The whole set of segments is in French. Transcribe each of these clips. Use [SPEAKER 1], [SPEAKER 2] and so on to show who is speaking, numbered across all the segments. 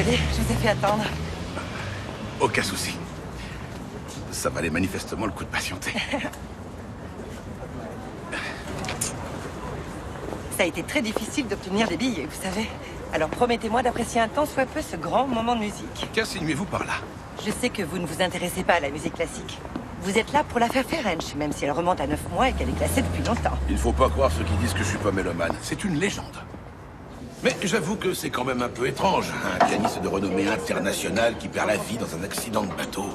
[SPEAKER 1] Désolée, je vous ai fait attendre.
[SPEAKER 2] Aucun souci. Ça valait manifestement le coup de patienter.
[SPEAKER 1] Ça a été très difficile d'obtenir des billets, vous savez. Alors promettez-moi d'apprécier un tant soit peu ce grand moment de musique.
[SPEAKER 2] Qu'insinuez-vous par là?
[SPEAKER 1] Je sais que vous ne vous intéressez pas à la musique classique. Vous êtes là pour l'affaire Ferenc, même si elle remonte à 9 mois et qu'elle est classée depuis longtemps.
[SPEAKER 2] Il faut pas croire ceux qui disent que je suis pas mélomane. C'est une légende. Mais j'avoue que c'est quand même un peu étrange. Un pianiste de renommée internationale qui perd la vie dans un accident de bateau,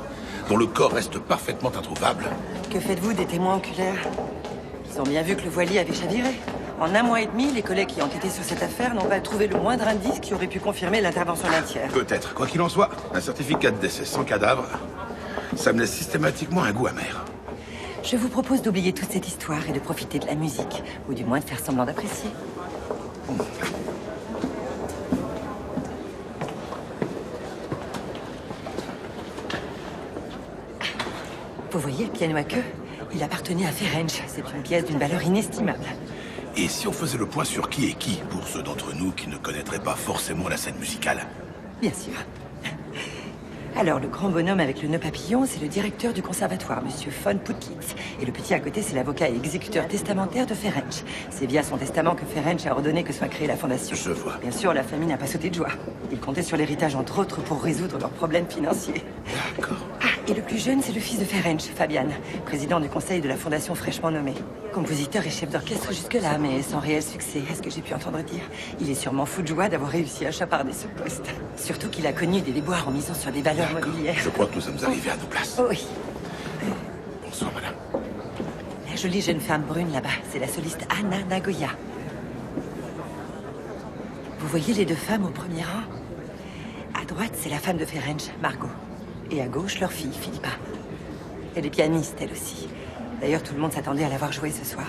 [SPEAKER 2] dont le corps reste parfaitement introuvable.
[SPEAKER 1] Que faites-vous des témoins oculaires? Ils ont bien vu que le voilier avait chaviré. En 1 mois et demi, les collègues qui ont été sur cette affaire n'ont pas trouvé le moindre indice qui aurait pu confirmer l'intervention d'un tiers.
[SPEAKER 2] Peut-être. Quoi qu'il en soit, un certificat de décès sans cadavre, ça me laisse systématiquement un goût amer.
[SPEAKER 1] Je vous propose d'oublier toute cette histoire et de profiter de la musique, ou du moins de faire semblant d'apprécier. Vous voyez le piano à queue? Il appartenait à Ferenc. C'est une pièce d'une valeur inestimable.
[SPEAKER 2] Et si on faisait le point sur qui est qui, pour ceux d'entre nous qui ne connaîtraient pas forcément la scène musicale?
[SPEAKER 1] Bien sûr. Alors, le grand bonhomme avec le nœud papillon, c'est le directeur du conservatoire, Monsieur von Putlitz. Et le petit à côté, c'est l'avocat et exécuteur testamentaire de Ferenc. C'est via son testament que Ferenc a ordonné que soit créée la fondation.
[SPEAKER 2] Je vois.
[SPEAKER 1] Bien sûr, la famille n'a pas sauté de joie. Ils comptaient sur l'héritage, entre autres, pour résoudre leurs problèmes financiers.
[SPEAKER 2] D'accord.
[SPEAKER 1] Ah, et le plus jeune, c'est le fils de Ferenc, Fabian, président du conseil de la fondation fraîchement nommé. Compositeur et chef d'orchestre jusque-là, mais sans réel succès, est-ce que j'ai pu entendre dire. Il est sûrement fou de joie d'avoir réussi à chaparder ce poste. Surtout qu'il a connu des déboires en misant sur des valeurs mobilières.
[SPEAKER 2] Je crois que nous sommes arrivés à nos places.
[SPEAKER 1] Oh oui.
[SPEAKER 2] Bonsoir, madame.
[SPEAKER 1] La jolie jeune femme brune là-bas, c'est la soliste Anna Nagoya. Vous voyez les deux femmes au premier rang? À droite, c'est la femme de Ferenc, Margot. Et à gauche, leur fille, Philippa. Elle est pianiste, elle aussi. D'ailleurs, tout le monde s'attendait à la voir jouer ce soir.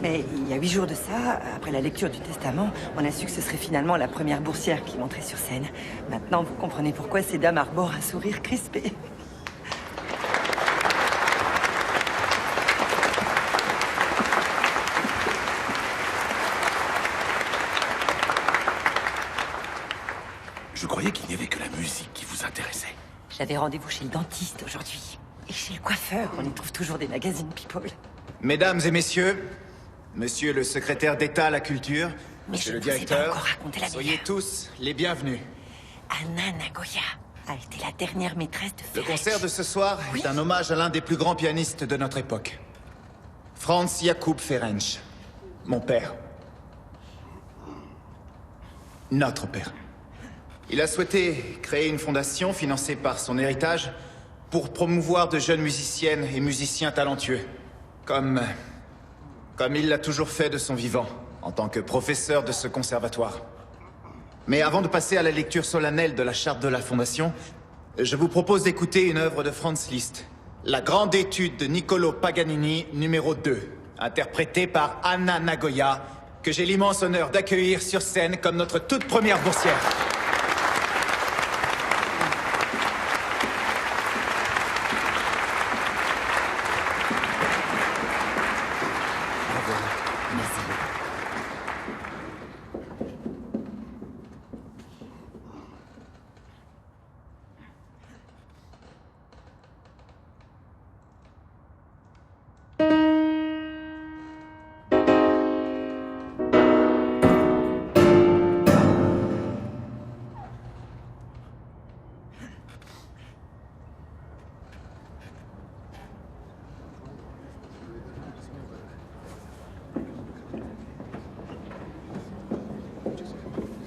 [SPEAKER 1] Mais il y a 8 jours de ça, après la lecture du testament, on a su que ce serait finalement la première boursière qui monterait sur scène. Maintenant, vous comprenez pourquoi ces dames arborent un sourire crispé.
[SPEAKER 2] Je croyais qu'il n'y avait que la musique qui vous intéressait.
[SPEAKER 1] J'avais rendez-vous chez le dentiste aujourd'hui. Et chez le coiffeur, on y trouve toujours des magazines People.
[SPEAKER 3] Mesdames et messieurs, monsieur le secrétaire d'État à la culture,
[SPEAKER 1] Mais
[SPEAKER 3] monsieur
[SPEAKER 1] je
[SPEAKER 3] le
[SPEAKER 1] ne vous ai pas
[SPEAKER 3] directeur,
[SPEAKER 1] encore raconté la
[SPEAKER 3] soyez
[SPEAKER 1] meilleure.
[SPEAKER 3] tous les bienvenus.
[SPEAKER 1] Anna Nagoya a été la dernière maîtresse de
[SPEAKER 3] Le
[SPEAKER 1] Ferenc.
[SPEAKER 3] concert de ce soir
[SPEAKER 1] Oui.
[SPEAKER 3] est un hommage à l'un des plus grands pianistes de notre époque. Franz Jakub Ferenc, mon père. Notre père. Il a souhaité créer une fondation financée par son héritage pour promouvoir de jeunes musiciennes et musiciens talentueux. Comme il l'a toujours fait de son vivant, en tant que professeur de ce conservatoire. Mais avant de passer à la lecture solennelle de la charte de la fondation, je vous propose d'écouter une œuvre de Franz Liszt, la grande étude de Niccolò Paganini, numéro 2, interprétée par Anna Nagoya, que j'ai l'immense honneur d'accueillir sur scène comme notre toute première boursière.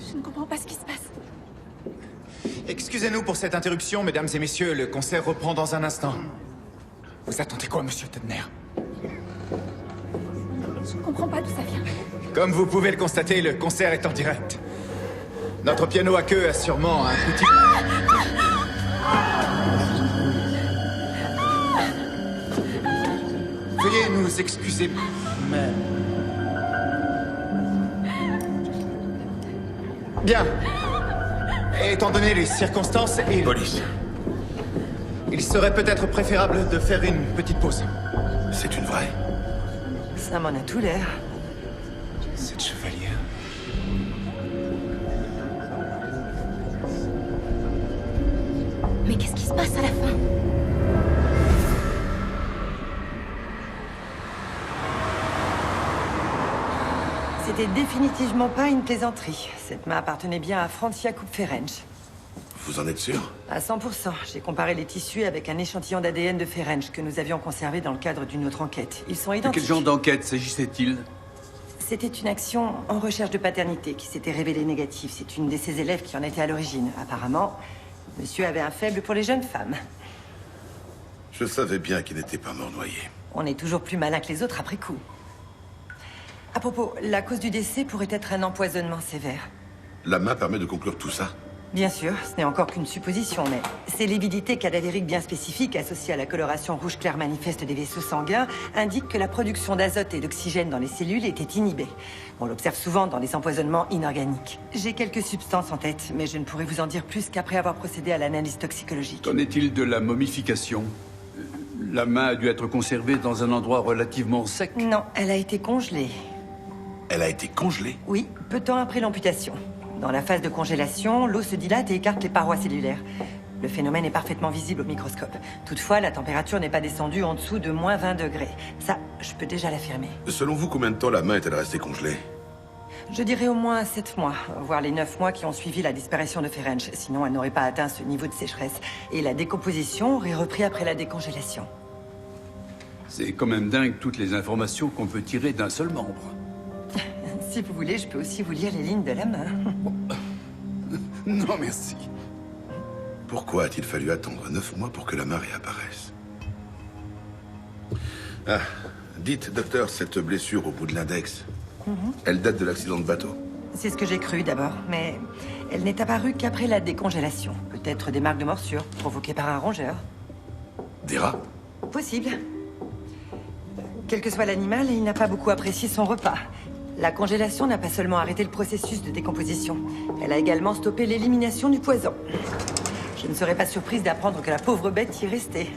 [SPEAKER 4] Je ne comprends pas ce qui se passe.
[SPEAKER 3] Excusez-nous pour cette interruption, mesdames et messieurs. Le concert reprend dans un instant. Vous attendez quoi, monsieur Tedner?
[SPEAKER 4] Je ne comprends pas d'où ça vient.
[SPEAKER 3] Comme vous pouvez le constater, le concert est en direct. Notre piano à queue a sûrement un petit... Veuillez nous excuser, mais... Bien. Étant donné les circonstances,
[SPEAKER 2] Police,
[SPEAKER 3] il serait peut-être préférable de faire une petite pause.
[SPEAKER 2] c'est une vraie.
[SPEAKER 1] Ça m'en a tout l'air.
[SPEAKER 3] Cette chevalière...
[SPEAKER 4] passe à la fin?
[SPEAKER 1] C'était définitivement pas une plaisanterie. Cette main appartenait bien à Franz Jakub Ferenc.
[SPEAKER 2] Vous en êtes sûr?
[SPEAKER 1] À 100%. J'ai comparé les tissus avec un échantillon d'ADN de Ferenc que nous avions conservé dans le cadre d'une autre enquête. Ils sont
[SPEAKER 5] De
[SPEAKER 1] identiques.
[SPEAKER 5] quel genre d'enquête s'agissait-il?
[SPEAKER 1] C'était une action en recherche de paternité qui s'était révélée négative. C'est une de ses élèves qui en était à l'origine. Apparemment, monsieur avait un faible pour les jeunes femmes.
[SPEAKER 2] Je savais bien qu'il n'était pas mort noyé.
[SPEAKER 1] On est toujours plus malin que les autres après coup. À propos, la cause du décès pourrait être un empoisonnement sévère.
[SPEAKER 2] La main permet de conclure tout ça?
[SPEAKER 1] Bien sûr, ce n'est encore qu'une supposition, mais ces lividités cadavériques bien spécifiques associées à la coloration rouge clair manifeste des vaisseaux sanguins indiquent que la production d'azote et d'oxygène dans les cellules était inhibée. On l'observe souvent dans les empoisonnements inorganiques. J'ai quelques substances en tête, mais je ne pourrai vous en dire plus qu'après avoir procédé à l'analyse toxicologique.
[SPEAKER 5] Qu'en est-il de la momification? La main a dû être conservée dans un endroit relativement sec.
[SPEAKER 1] Non, elle a été congelée.
[SPEAKER 2] Elle a été congelée?
[SPEAKER 1] Oui, peu de temps après l'amputation. Dans la phase de congélation, l'eau se dilate et écarte les parois cellulaires. Le phénomène est parfaitement visible au microscope. Toutefois, la température n'est pas descendue en dessous de moins 20 degrés. Ça, je peux déjà l'affirmer.
[SPEAKER 2] Selon vous, combien de temps la main est-elle restée congelée?
[SPEAKER 1] Je dirais au moins 7 mois, voire les 9 mois qui ont suivi la disparition de Ferenc. Sinon, elle n'aurait pas atteint ce niveau de sécheresse. Et la décomposition aurait repris après la décongélation.
[SPEAKER 5] C'est quand même dingue toutes les informations qu'on peut tirer d'un seul membre.
[SPEAKER 1] Si vous voulez, je peux aussi vous lire les lignes de la main.
[SPEAKER 5] Non, merci.
[SPEAKER 2] Pourquoi a-t-il fallu attendre 9 mois pour que la main réapparaisse? Ah, dites, docteur, cette blessure au bout de l'index, elle date de l'accident de bateau?
[SPEAKER 1] C'est ce que j'ai cru d'abord, mais elle n'est apparue qu'après la décongélation. Peut-être des marques de morsure provoquées par un rongeur.
[SPEAKER 2] Des rats?
[SPEAKER 1] Possible. Quel que soit l'animal, il n'a pas beaucoup apprécié son repas. La congélation n'a pas seulement arrêté le processus de décomposition, elle a également stoppé l'élimination du poison. Je ne serais pas surprise d'apprendre que la pauvre bête y est restée.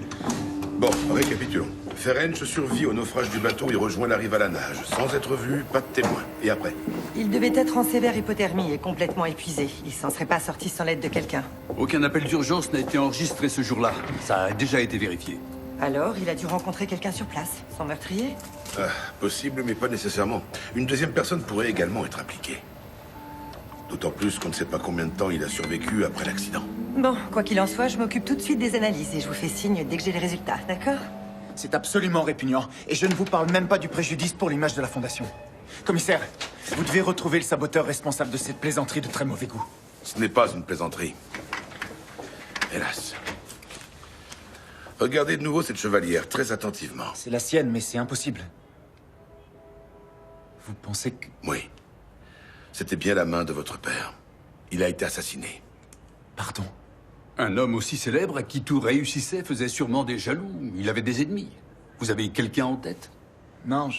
[SPEAKER 2] Bon, récapitulons. Ferenc survit au naufrage du bateau et rejoint la rive à la nage. Sans être vu, pas de témoin. Et après?
[SPEAKER 1] Il devait être en sévère hypothermie et complètement épuisé. Il s'en serait pas sorti sans l'aide de quelqu'un.
[SPEAKER 5] Aucun appel d'urgence n'a été enregistré ce jour-là. Ça a déjà été vérifié.
[SPEAKER 1] Alors, il a dû rencontrer quelqu'un sur place, son meurtrier?
[SPEAKER 2] Ah, possible, mais pas nécessairement. Une deuxième personne pourrait également être impliquée. D'autant plus qu'on ne sait pas combien de temps il a survécu après l'accident.
[SPEAKER 1] Bon, quoi qu'il en soit, je m'occupe tout de suite des analyses et je vous fais signe dès que j'ai les résultats, d'accord?
[SPEAKER 3] C'est absolument répugnant. Et je ne vous parle même pas du préjudice pour l'image de la Fondation. Commissaire, vous devez retrouver le saboteur responsable de cette plaisanterie de très mauvais goût.
[SPEAKER 2] Ce n'est pas une plaisanterie. Hélas. Regardez de nouveau cette chevalière très attentivement.
[SPEAKER 3] C'est la sienne, mais c'est impossible. Vous pensez que...
[SPEAKER 2] Oui. C'était bien la main de votre père. Il a été assassiné.
[SPEAKER 3] Pardon?
[SPEAKER 5] Un homme aussi célèbre à qui tout réussissait faisait sûrement des jaloux. Il avait des ennemis. Vous avez quelqu'un en tête?
[SPEAKER 3] Non,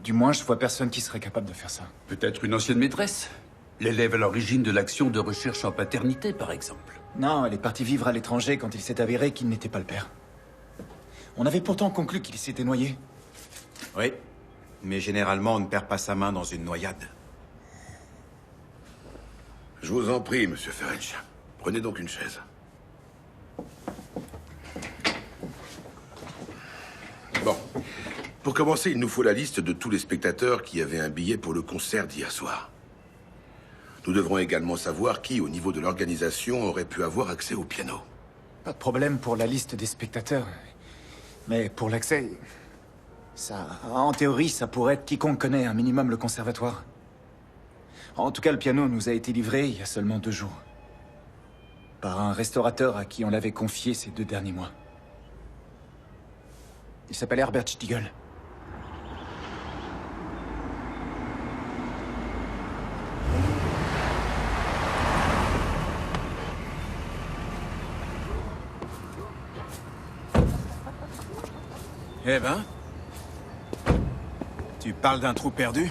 [SPEAKER 3] Du moins, je vois personne qui serait capable de faire ça.
[SPEAKER 5] Peut-être une ancienne maîtresse? L'élève à l'origine de l'action de recherche en paternité, par exemple.
[SPEAKER 3] Non, elle est partie vivre à l'étranger quand il s'est avéré qu'il n'était pas le père. On avait pourtant conclu qu'il s'était noyé.
[SPEAKER 6] Oui, mais généralement, on ne perd pas sa main dans une noyade.
[SPEAKER 2] Je vous en prie, monsieur Ferenc. Prenez donc une chaise. Bon. Pour commencer, il nous faut la liste de tous les spectateurs qui avaient un billet pour le concert d'hier soir. Nous devrons également savoir qui, au niveau de l'organisation, aurait pu avoir accès au piano.
[SPEAKER 3] Pas de problème pour la liste des spectateurs. Mais pour l'accès... Ça... En théorie, ça pourrait être quiconque connaît un minimum le conservatoire. En tout cas, le piano nous a été livré il y a seulement 2 jours. Par un restaurateur à qui on l'avait confié ces 2 derniers mois. Il s'appelle Herbert Stiegel.
[SPEAKER 6] Eh ben? Tu parles d'un trou perdu?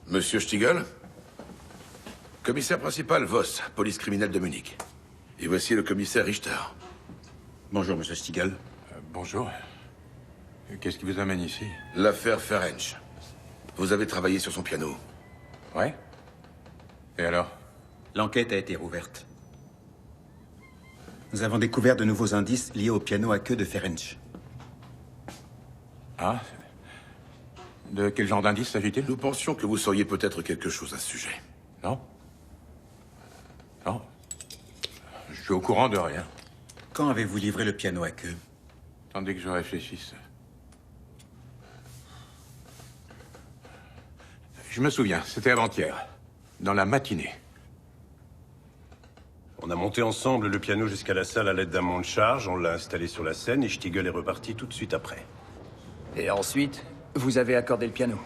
[SPEAKER 2] Monsieur Stiegel? Commissaire principal Voss, police criminelle de Munich. Et voici le commissaire Richter.
[SPEAKER 6] Bonjour, monsieur Stiegel.
[SPEAKER 7] Bonjour. Qu'est-ce qui vous amène ici?
[SPEAKER 2] L'affaire Ferenc. Vous avez travaillé sur son piano.
[SPEAKER 7] Ouais. Et alors?
[SPEAKER 6] L'enquête a été rouverte. Nous avons découvert de nouveaux indices liés au piano à queue de Ferenc.
[SPEAKER 7] Ah? De quel genre d'indice s'agit-il?
[SPEAKER 2] Nous pensions que vous sauriez peut-être quelque chose à ce sujet.
[SPEAKER 7] Non? Non. Je suis au courant de rien.
[SPEAKER 6] Quand avez-vous livré le piano à queue?
[SPEAKER 7] Attendez que je réfléchisse. Je me souviens, c'était avant-hier. Dans la matinée.
[SPEAKER 8] On a monté ensemble le piano jusqu'à la salle à l'aide d'un mont de charge, on l'a installé sur la scène et Stiegel est reparti tout de suite après.
[SPEAKER 9] Et ensuite, vous avez accordé le piano.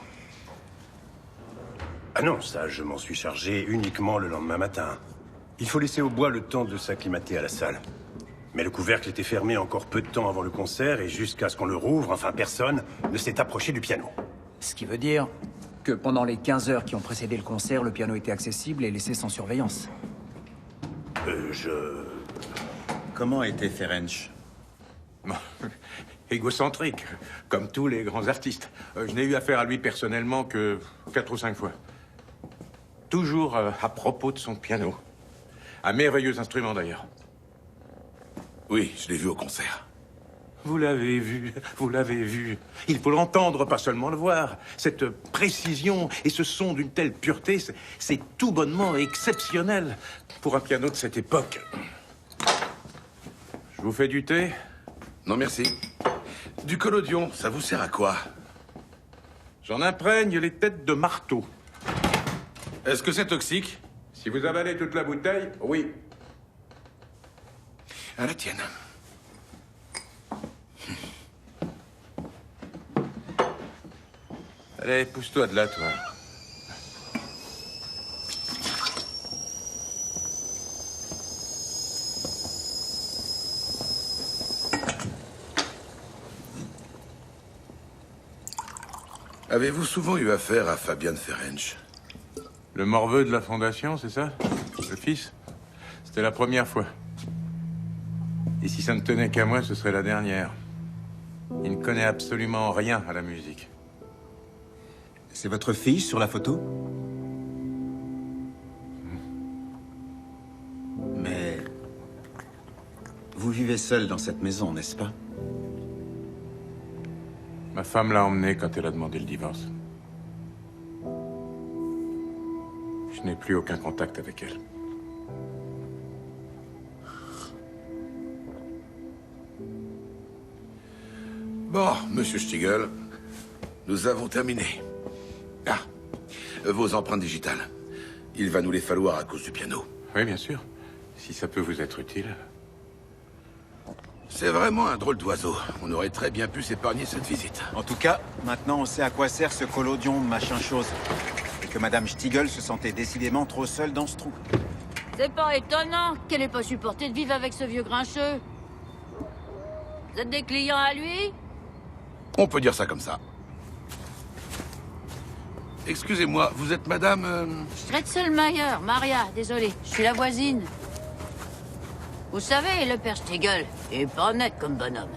[SPEAKER 8] Ah non, ça, je m'en suis chargé uniquement le lendemain matin. Il faut laisser au bois le temps de s'acclimater à la salle. Mais le couvercle était fermé encore peu de temps avant le concert et jusqu'à ce qu'on le rouvre, enfin personne ne s'est approché du piano.
[SPEAKER 9] Ce qui veut dire que pendant les 15 heures qui ont précédé le concert, le piano était accessible et laissé sans surveillance.
[SPEAKER 6] Comment était Ferenc?
[SPEAKER 7] Bon, égocentrique, comme tous les grands artistes. Je n'ai eu affaire à lui personnellement que 4 ou 5 fois. Toujours à propos de son piano. Un merveilleux instrument d'ailleurs.
[SPEAKER 2] Oui, je l'ai vu au concert.
[SPEAKER 7] Vous l'avez vu, vous l'avez vu. Il faut l'entendre, pas seulement le voir. Cette précision et ce son d'une telle pureté, c'est tout bonnement exceptionnel pour un piano de cette époque. Je vous fais du thé?
[SPEAKER 2] Non, merci. Du collodion, ça vous sert à quoi?
[SPEAKER 7] J'en imprègne les têtes de marteau.
[SPEAKER 2] Est-ce que c'est toxique?
[SPEAKER 7] Si vous avalez toute la bouteille, oui.
[SPEAKER 2] À la tienne.
[SPEAKER 7] Allez, pousse-toi de là, toi.
[SPEAKER 2] Avez-vous souvent eu affaire à Fabian Ferenc?
[SPEAKER 7] Le morveux de la Fondation, c'est ça? Le fils? C'était la première fois. Et si ça ne tenait qu'à moi, ce serait la dernière. Il ne connaît absolument rien à la musique.
[SPEAKER 6] C'est votre fille sur la photo? Mais... vous vivez seul dans cette maison, n'est-ce pas?
[SPEAKER 7] Ma femme l'a emmenée quand elle a demandé le divorce. Je n'ai plus aucun contact avec elle.
[SPEAKER 2] Bon, monsieur Stiegel, nous avons terminé. Ah, vos empreintes digitales. Il va nous les falloir à cause du piano.
[SPEAKER 7] Oui, bien sûr. Si ça peut vous être utile.
[SPEAKER 2] C'est vraiment un drôle d'oiseau. On aurait très bien pu s'épargner cette visite.
[SPEAKER 3] En tout cas, maintenant on sait à quoi sert ce collodion machin chose. Et que Madame Stiegel se sentait décidément trop seule dans ce trou.
[SPEAKER 10] C'est pas étonnant qu'elle ait pas supporté de vivre avec ce vieux grincheux. Vous êtes des clients à lui?
[SPEAKER 2] On peut dire ça comme ça. Excusez-moi, vous êtes madame...
[SPEAKER 10] Stretzelmayer, Maria, désolé, je suis la voisine. Vous savez, le père Stiegel est pas honnête comme bonhomme.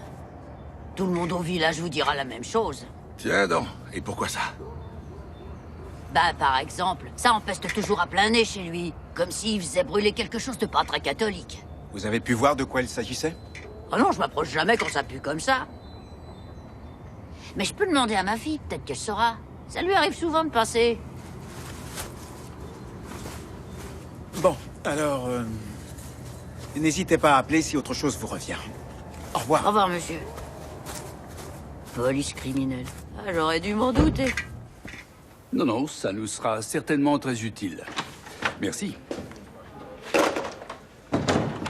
[SPEAKER 10] Tout le monde au village vous dira la même chose.
[SPEAKER 2] Tiens donc, et pourquoi ça?
[SPEAKER 10] Bah, par exemple, ça empeste toujours à plein nez chez lui. Comme s'il faisait brûler quelque chose de pas très catholique.
[SPEAKER 3] Vous avez pu voir de quoi il s'agissait?
[SPEAKER 10] Oh non, je m'approche jamais quand ça pue comme ça. Mais je peux demander à ma fille, peut-être qu'elle saura. Ça lui arrive souvent de passer.
[SPEAKER 3] Bon, alors... n'hésitez pas à appeler si autre chose vous revient. Au revoir.
[SPEAKER 10] Au revoir, monsieur. Police criminelle. Ah, j'aurais dû m'en douter.
[SPEAKER 5] Non, non, ça nous sera certainement très utile. Merci.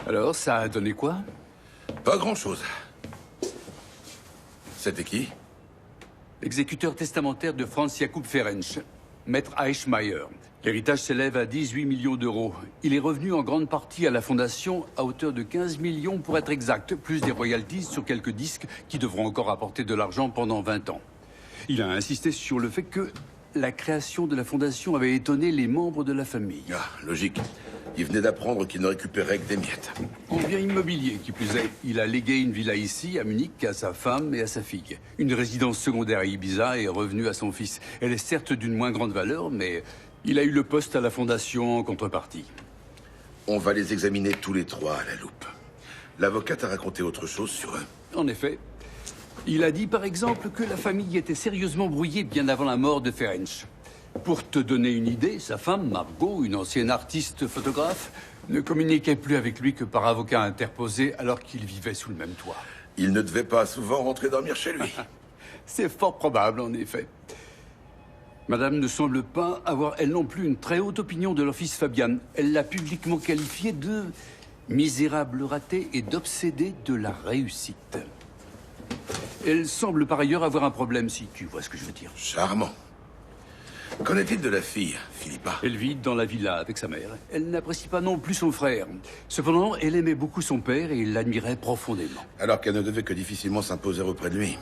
[SPEAKER 5] Alors, ça a donné quoi?
[SPEAKER 2] Pas grand-chose. C'était qui?
[SPEAKER 5] L'exécuteur testamentaire de Franz Jakub Ferenc, maître Eichmayer. L'héritage s'élève à 18 millions d'euros. Il est revenu en grande partie à la Fondation à hauteur de 15 millions pour être exact, plus des royalties sur quelques disques qui devront encore apporter de l'argent pendant 20 ans. Il a insisté sur le fait que la création de la fondation avait étonné les membres de la famille.
[SPEAKER 2] Ah, logique. Il venait d'apprendre qu'il ne récupérait que des miettes.
[SPEAKER 5] En bien immobilier, qui plus est. Il a légué une villa ici, à Munich, à sa femme et à sa fille. Une résidence secondaire à Ibiza est revenue à son fils. Elle est certes d'une moins grande valeur, mais il a eu le poste à la fondation en contrepartie.
[SPEAKER 2] On va les examiner tous les trois à la loupe. L'avocate a raconté autre chose sur eux.
[SPEAKER 5] En effet. Il a dit, par exemple, que la famille était sérieusement brouillée bien avant la mort de Ferenc. Pour te donner une idée, sa femme, Margot, une ancienne artiste photographe, ne communiquait plus avec lui que par avocat interposé alors qu'ils vivaient sous le même toit.
[SPEAKER 2] Il ne devait pas souvent rentrer dormir chez lui.
[SPEAKER 5] C'est fort probable, en effet. Madame ne semble pas avoir, elle non plus, une très haute opinion de leur fils Fabian. Elle l'a publiquement qualifié de misérable raté et d'obsédé de la réussite. Elle semble par ailleurs avoir un problème, si tu vois ce que je veux dire.
[SPEAKER 2] Charmant. Qu'en est-il de la fille, Philippa?
[SPEAKER 5] Elle vit dans la villa avec sa mère. Elle n'apprécie pas non plus son frère. Cependant, elle aimait beaucoup son père et l'admirait profondément.
[SPEAKER 2] Alors qu'elle ne devait que difficilement s'imposer auprès de lui.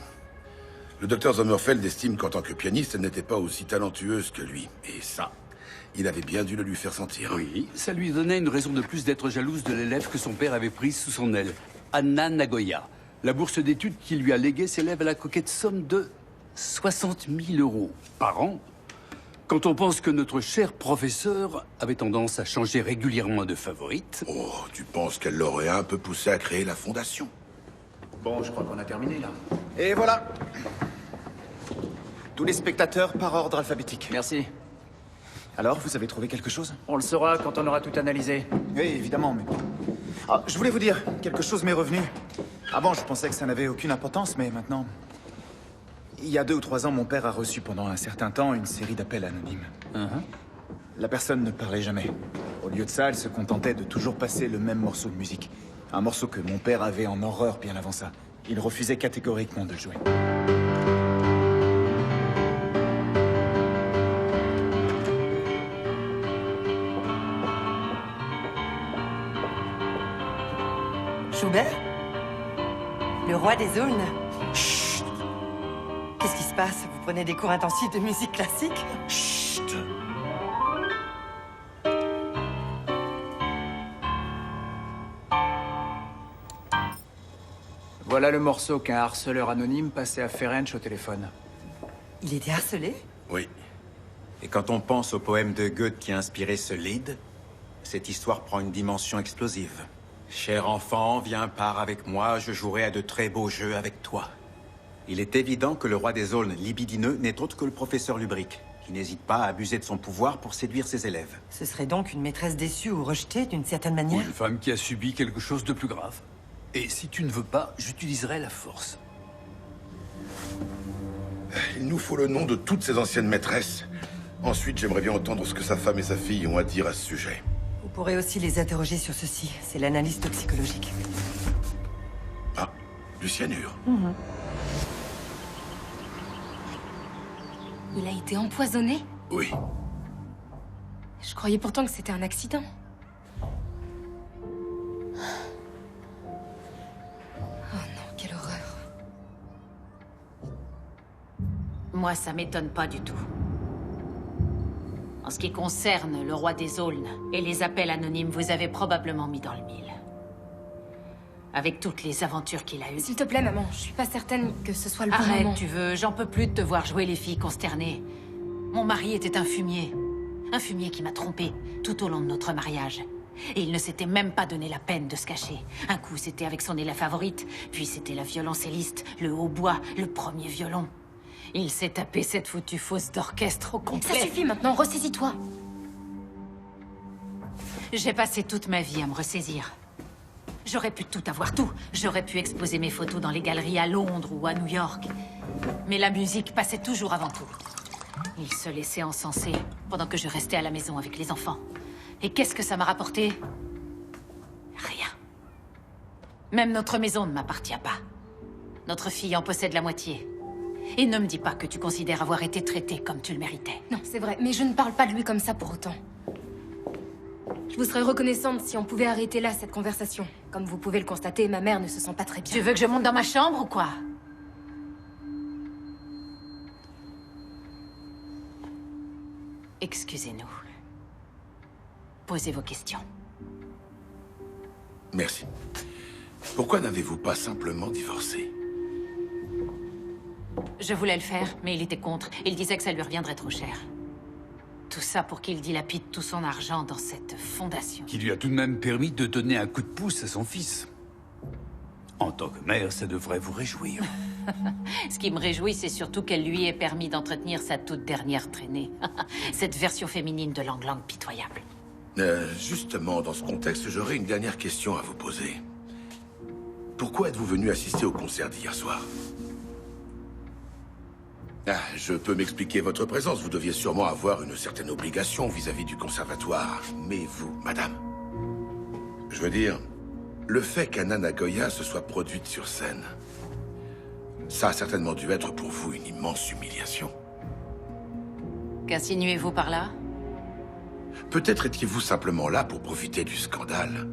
[SPEAKER 2] Le docteur Sommerfeld estime qu'en tant que pianiste, elle n'était pas aussi talentueuse que lui. Et ça, il avait bien dû le lui faire sentir.
[SPEAKER 5] Oui, ça lui donnait une raison de plus d'être jalouse de l'élève que son père avait prise sous son aile, Anna Nagoya. La bourse d'études qu'il lui a léguée s'élève à la coquette somme de 60 000 € par an. Quand on pense que notre cher professeur avait tendance à changer régulièrement de favorite...
[SPEAKER 2] Oh, tu penses qu'elle l'aurait un peu poussé à créer la fondation?
[SPEAKER 9] Bon, je crois qu'on a terminé, là.
[SPEAKER 3] Et voilà. Tous les spectateurs par ordre alphabétique.
[SPEAKER 9] Merci.
[SPEAKER 3] Alors, vous avez trouvé quelque chose?
[SPEAKER 9] On le saura quand on aura tout analysé.
[SPEAKER 3] Oui, évidemment, mais... Ah, je voulais vous dire, quelque chose m'est revenu. Avant, je pensais que ça n'avait aucune importance, mais maintenant... Il y a 2 ou 3 ans, mon père a reçu pendant un certain temps une série d'appels anonymes. La personne ne parlait jamais. Au lieu de ça, elle se contentait de toujours passer le même morceau de musique. Un morceau que mon père avait en horreur bien avant ça. Il refusait catégoriquement de le jouer.
[SPEAKER 1] Schubert? Le roi des aulnes? Qu'est-ce qui se passe? Vous prenez des cours intensifs de musique classique?
[SPEAKER 2] Chut!
[SPEAKER 9] Voilà le morceau qu'un harceleur anonyme passait à Ferenc au téléphone.
[SPEAKER 1] Il était harcelé?
[SPEAKER 2] Oui.
[SPEAKER 6] Et quand on pense au poème de Goethe qui a inspiré ce lead, cette histoire prend une dimension explosive. Cher enfant, viens, pars avec moi, je jouerai à de très beaux jeux avec toi. Il est évident que le roi des aulnes libidineux n'est autre que le professeur Lubric, qui n'hésite pas à abuser de son pouvoir pour séduire ses élèves.
[SPEAKER 1] Ce serait donc une maîtresse déçue ou rejetée d'une certaine
[SPEAKER 5] Ou
[SPEAKER 1] manière?
[SPEAKER 5] une femme qui a subi quelque chose de plus grave. Et si tu ne veux pas, j'utiliserai la force.
[SPEAKER 2] Il nous faut le nom de toutes ces anciennes maîtresses. Ensuite, j'aimerais bien entendre ce que sa femme et sa fille ont à dire à ce sujet.
[SPEAKER 1] Vous pourrez aussi les interroger sur ceci. C'est l'analyse toxicologique.
[SPEAKER 2] Ah, du cyanure.
[SPEAKER 4] Il a été empoisonné?
[SPEAKER 2] Oui.
[SPEAKER 4] Je croyais pourtant que c'était un accident. Oh non, quelle horreur.
[SPEAKER 10] Moi, ça m'étonne pas du tout. En ce qui concerne le roi des aulnes et les appels anonymes, vous avez probablement mis dans le mille. Avec toutes les aventures qu'il a eues.
[SPEAKER 4] S'il te plaît, maman, je suis pas certaine que ce soit le bon moment.
[SPEAKER 10] Arrête, tu veux, j'en peux plus de te voir jouer les filles consternées. Mon mari était un fumier qui m'a trompée tout au long de notre mariage. Et il ne s'était même pas donné la peine de se cacher. Un coup, c'était avec son élève favorite, puis c'était la violoncelliste, le hautbois, le premier violon. Il s'est tapé cette foutue fausse d'orchestre au complet.
[SPEAKER 4] Ça suffit maintenant, ressaisis-toi.
[SPEAKER 10] J'ai passé toute ma vie à me ressaisir. J'aurais pu tout avoir, tout. J'aurais pu exposer mes photos dans les galeries à Londres ou à New York. Mais la musique passait toujours avant tout. Il se laissait encenser pendant que je restais à la maison avec les enfants. Et qu'est-ce que ça m'a rapporté? Rien. Même notre maison ne m'appartient pas. Notre fille en possède la moitié. Et ne me dis pas que tu considères avoir été traité comme tu le méritais.
[SPEAKER 4] Non, c'est vrai, mais je ne parle pas de lui comme ça pour autant. Je vous serais reconnaissante si on pouvait arrêter là cette conversation. Comme vous pouvez le constater, ma mère ne se sent pas très bien.
[SPEAKER 10] Tu veux que je monte dans ma chambre ou quoi? Excusez-nous. Posez vos questions.
[SPEAKER 2] Merci. Pourquoi n'avez-vous pas simplement divorcé?
[SPEAKER 10] Je voulais le faire, mais il était contre. Il disait que ça lui reviendrait trop cher. Tout ça pour qu'il dilapide tout son argent dans cette fondation.
[SPEAKER 5] Qui lui a tout de même permis de donner un coup de pouce à son fils. En tant que mère, ça devrait vous réjouir.
[SPEAKER 10] Ce qui me réjouit, c'est surtout qu'elle lui ait permis d'entretenir sa toute dernière traînée. Cette version féminine de Lang Lang pitoyable.
[SPEAKER 2] Justement, dans ce contexte, j'aurais une dernière question à vous poser. Pourquoi êtes-vous venu assister au concert d'hier soir? Ah, je peux m'expliquer votre présence. Vous deviez sûrement avoir une certaine obligation vis-à-vis du conservatoire. Mais vous, madame... Je veux dire, le fait qu'Anna Nagoya se soit produite sur scène, ça a certainement dû être pour vous une immense humiliation.
[SPEAKER 10] Qu'insinuez-vous par là?
[SPEAKER 2] Peut-être étiez-vous simplement là pour profiter du scandale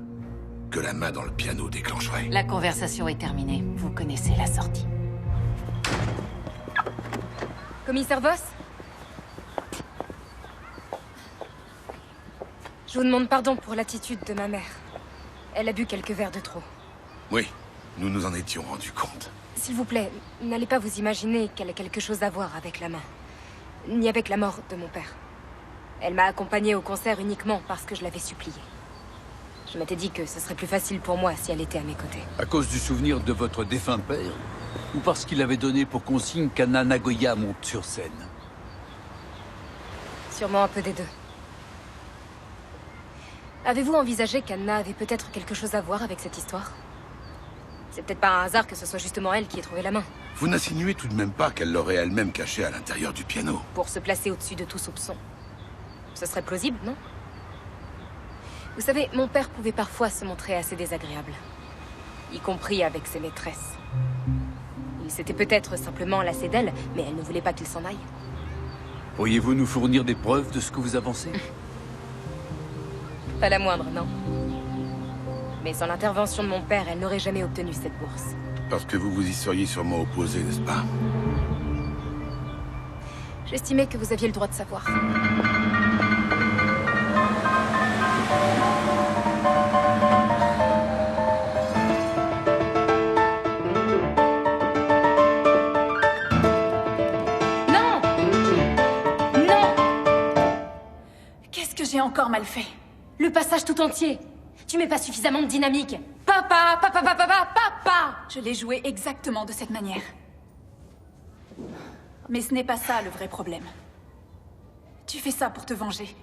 [SPEAKER 2] que la main dans le piano déclencherait.
[SPEAKER 10] La conversation est terminée. Vous connaissez la sortie.
[SPEAKER 4] Commissaire Voss? Je vous demande pardon pour l'attitude de ma mère. Elle a bu quelques verres de trop.
[SPEAKER 2] Oui, nous nous en étions rendus compte.
[SPEAKER 4] S'il vous plaît, n'allez pas vous imaginer qu'elle a quelque chose à voir avec la main. Ni avec la mort de mon père. Elle m'a accompagnée au concert uniquement parce que je l'avais suppliée. Je m'étais dit que ce serait plus facile pour moi si elle était à mes côtés.
[SPEAKER 5] À cause du souvenir de votre défunt père? Ou parce qu'il avait donné pour consigne qu'Anna Nagoya monte sur scène?
[SPEAKER 4] Sûrement un peu des deux. Avez-vous envisagé qu'Anna avait peut-être quelque chose à voir avec cette histoire? C'est peut-être pas un hasard que ce soit justement elle qui ait trouvé la main.
[SPEAKER 2] Vous n'insinuez tout de même pas qu'elle l'aurait elle-même cachée à l'intérieur du piano?
[SPEAKER 4] Pour se placer au-dessus de tout soupçon. Ce serait plausible, non? Vous savez, mon père pouvait parfois se montrer assez désagréable. Y compris avec ses maîtresses. Il s'était peut-être simplement lassé d'elle, mais elle ne voulait pas qu'il s'en aille.
[SPEAKER 5] Pourriez-vous nous fournir des preuves de ce que vous avancez?
[SPEAKER 4] Pas la moindre, non. Mais sans l'intervention de mon père, elle n'aurait jamais obtenu cette bourse.
[SPEAKER 2] Parce que vous vous y seriez sûrement opposé, n'est-ce pas?
[SPEAKER 4] J'estimais que vous aviez le droit de savoir.
[SPEAKER 11] Non! Non! Qu'est-ce que j'ai encore mal fait?
[SPEAKER 4] Le passage tout entier. Tu mets pas suffisamment de dynamique. Papa, papa, papa, papa, papa!
[SPEAKER 11] Je l'ai joué exactement de cette manière. Mais ce n'est pas ça le vrai problème. Tu fais ça pour te venger.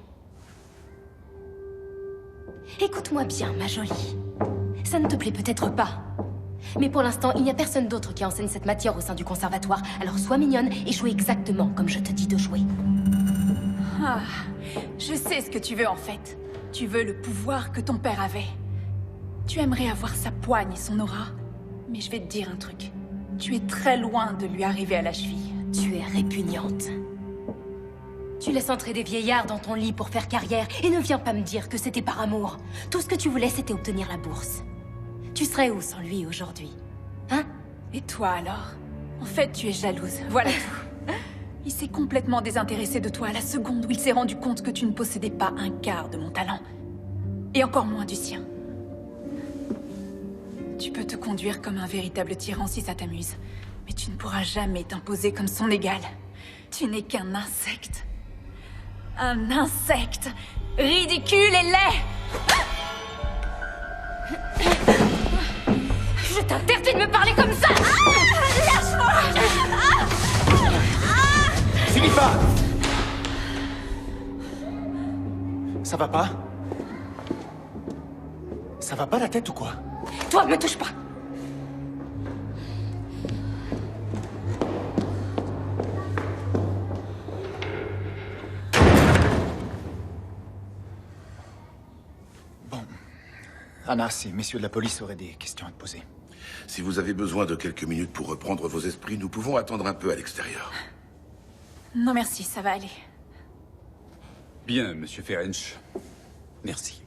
[SPEAKER 4] Écoute-moi bien, ma jolie. Ça ne te plaît peut-être pas. Mais pour l'instant, il n'y a personne d'autre qui enseigne cette matière au sein du conservatoire. Alors sois mignonne et joue exactement comme je te dis de jouer.
[SPEAKER 11] Ah, je sais ce que tu veux en fait. Tu veux le pouvoir que ton père avait. Tu aimerais avoir sa poigne et son aura. Mais je vais te dire un truc. Tu es très loin de lui arriver à la cheville.
[SPEAKER 4] Tu es répugnante. Tu laisses entrer des vieillards dans ton lit pour faire carrière et ne viens pas me dire que c'était par amour. Tout ce que tu voulais, c'était obtenir la bourse. Tu serais où sans lui aujourd'hui? Hein?
[SPEAKER 11] Et toi alors? En fait, tu es jalouse. Voilà tout. Il s'est complètement désintéressé de toi à la seconde où il s'est rendu compte que tu ne possédais pas un quart de mon talent. Et encore moins du sien. Tu peux te conduire comme un véritable tyran si ça t'amuse. Mais tu ne pourras jamais t'imposer comme son égal. Tu n'es qu'un insecte. Un insecte ridicule et laid.
[SPEAKER 4] Je t'interdis de me parler comme ça.
[SPEAKER 11] Lâche-moi.
[SPEAKER 3] Philippa! Ça va pas? Ça va pas la tête ou quoi?
[SPEAKER 4] Toi, me touche pas.
[SPEAKER 3] Bon. Anna, ces messieurs de la police auraient des questions à te poser.
[SPEAKER 2] Si vous avez besoin de quelques minutes pour reprendre vos esprits, nous pouvons attendre un peu à l'extérieur.
[SPEAKER 11] Non merci, ça va aller.
[SPEAKER 5] Bien, monsieur Ferenc. Merci.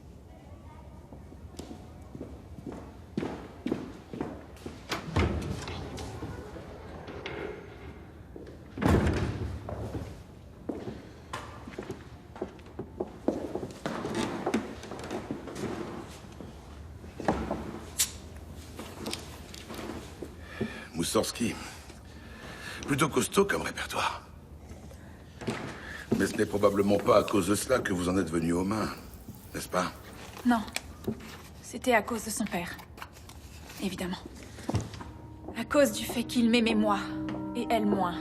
[SPEAKER 2] Moussorski. Plutôt costaud comme répertoire. Mais ce n'est probablement pas à cause de cela que vous en êtes venu aux mains, n'est-ce pas?
[SPEAKER 11] Non. C'était à cause de son père. Évidemment. À cause du fait qu'il m'aimait moi, et elle moins.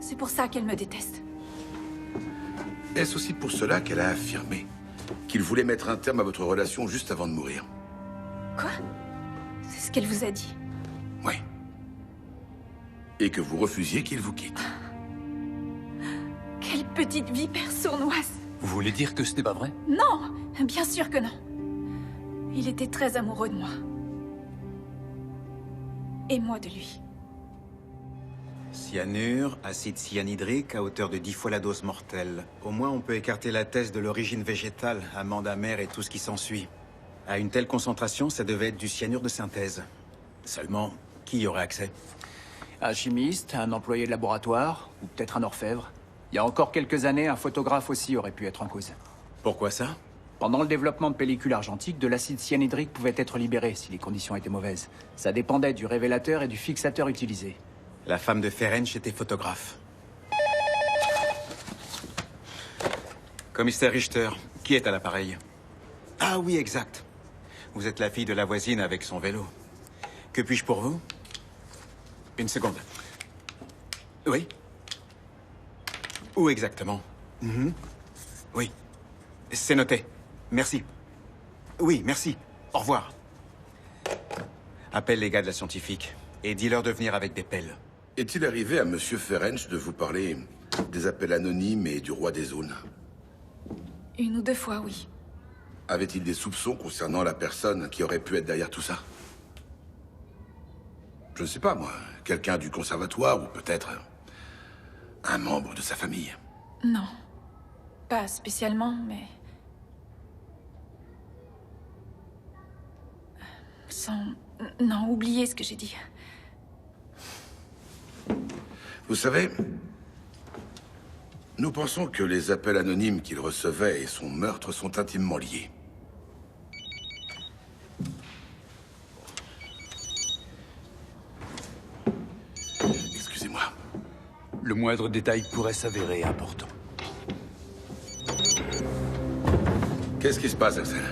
[SPEAKER 11] C'est pour ça qu'elle me déteste.
[SPEAKER 2] Est-ce aussi pour cela qu'elle a affirmé qu'il voulait mettre un terme à votre relation juste avant de mourir?
[SPEAKER 11] Quoi? C'est ce qu'elle vous a dit?
[SPEAKER 2] Oui. Et que vous refusiez qu'il vous quitte.
[SPEAKER 11] Quelle petite vipère sournoise!
[SPEAKER 5] Vous voulez dire que ce n'est pas vrai?
[SPEAKER 11] Non! Bien sûr que non. Il était très amoureux de moi. Et moi de lui.
[SPEAKER 6] Cyanure, acide cyanhydrique à hauteur de 10 fois la dose mortelle. Au moins, on peut écarter la thèse de l'origine végétale, amande amère et tout ce qui s'ensuit. À une telle concentration, ça devait être du cyanure de synthèse. Seulement, qui y aurait accès?
[SPEAKER 9] Un chimiste, un employé de laboratoire, ou peut-être un orfèvre. Il y a encore quelques années, un photographe aussi aurait pu être en cause.
[SPEAKER 6] Pourquoi ça?
[SPEAKER 9] Pendant le développement de pellicules argentiques, de l'acide cyanhydrique pouvait être libéré si les conditions étaient mauvaises. Ça dépendait du révélateur et du fixateur utilisé.
[SPEAKER 6] La femme de Ferenc était photographe. Commissaire Richter, qui est à l'appareil? Ah oui, exact. Vous êtes la fille de la voisine avec son vélo. Que puis-je pour vous? Une seconde. Oui? Où exactement? Oui. C'est noté. Merci. Oui, merci. Au revoir. Appelle les gars de la scientifique et dis-leur de venir avec des pelles.
[SPEAKER 2] Est-il arrivé à Monsieur Ferenc de vous parler des appels anonymes et du roi des zones?
[SPEAKER 11] Une ou deux fois, oui.
[SPEAKER 2] Avait-il des soupçons concernant la personne qui aurait pu être derrière tout ça? Je ne sais pas, moi. Quelqu'un du conservatoire ou peut-être un membre de sa famille.
[SPEAKER 11] Non. Pas spécialement, mais... Non, oubliez ce que j'ai dit.
[SPEAKER 2] Vous savez, nous pensons que les appels anonymes qu'il recevait et son meurtre sont intimement liés. Excusez-moi.
[SPEAKER 5] Le moindre détail pourrait s'avérer important.
[SPEAKER 2] Qu'est-ce qui se passe, Axel?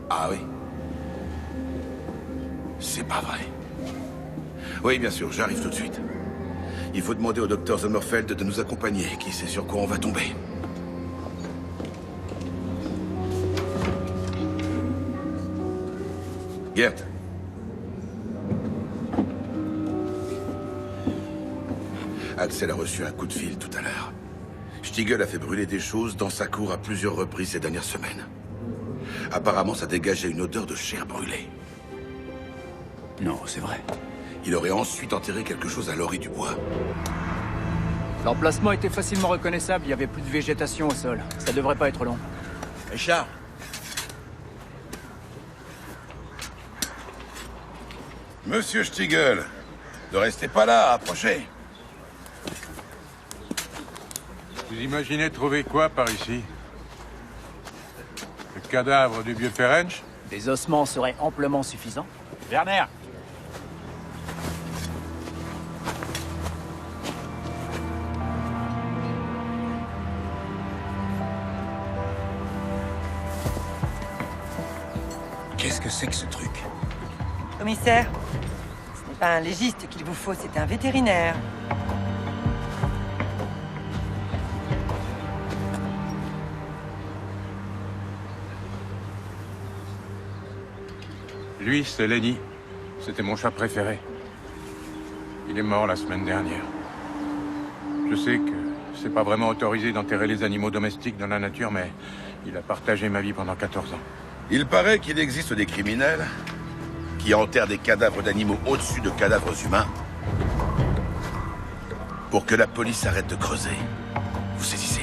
[SPEAKER 2] Ah oui? C'est pas vrai. Oui, bien sûr, j'arrive tout de suite. Il faut demander au docteur Sommerfeld de nous accompagner. Qui sait sur quoi on va tomber? Gert. Axel a reçu un coup de fil tout à l'heure. Stiegel a fait brûler des choses dans sa cour à plusieurs reprises ces dernières semaines. Apparemment, ça dégageait une odeur de chair brûlée.
[SPEAKER 5] Non, c'est vrai.
[SPEAKER 2] Il aurait ensuite enterré quelque chose à l'orée du bois.
[SPEAKER 9] L'emplacement était facilement reconnaissable, il n'y avait plus de végétation au sol. Ça devrait pas être long.
[SPEAKER 6] Richard.
[SPEAKER 2] Monsieur Stiegel, ne restez pas là, approchez.
[SPEAKER 7] Vous imaginez trouver quoi par ici? Le cadavre du vieux Ferenc?
[SPEAKER 9] Des ossements seraient amplement suffisants.
[SPEAKER 7] Werner!
[SPEAKER 6] Qu'est-ce que c'est que ce truc?
[SPEAKER 1] Commissaire, ce n'est pas un légiste qu'il vous faut, c'est un vétérinaire.
[SPEAKER 7] Lui, c'est Lenny. C'était mon chat préféré. Il est mort la semaine dernière. Je sais que c'est pas vraiment autorisé d'enterrer les animaux domestiques dans la nature, mais il a partagé ma vie pendant 14 ans.
[SPEAKER 2] Il paraît qu'il existe des criminels qui enterrent des cadavres d'animaux au-dessus de cadavres humains pour que la police arrête de creuser. Vous saisissez?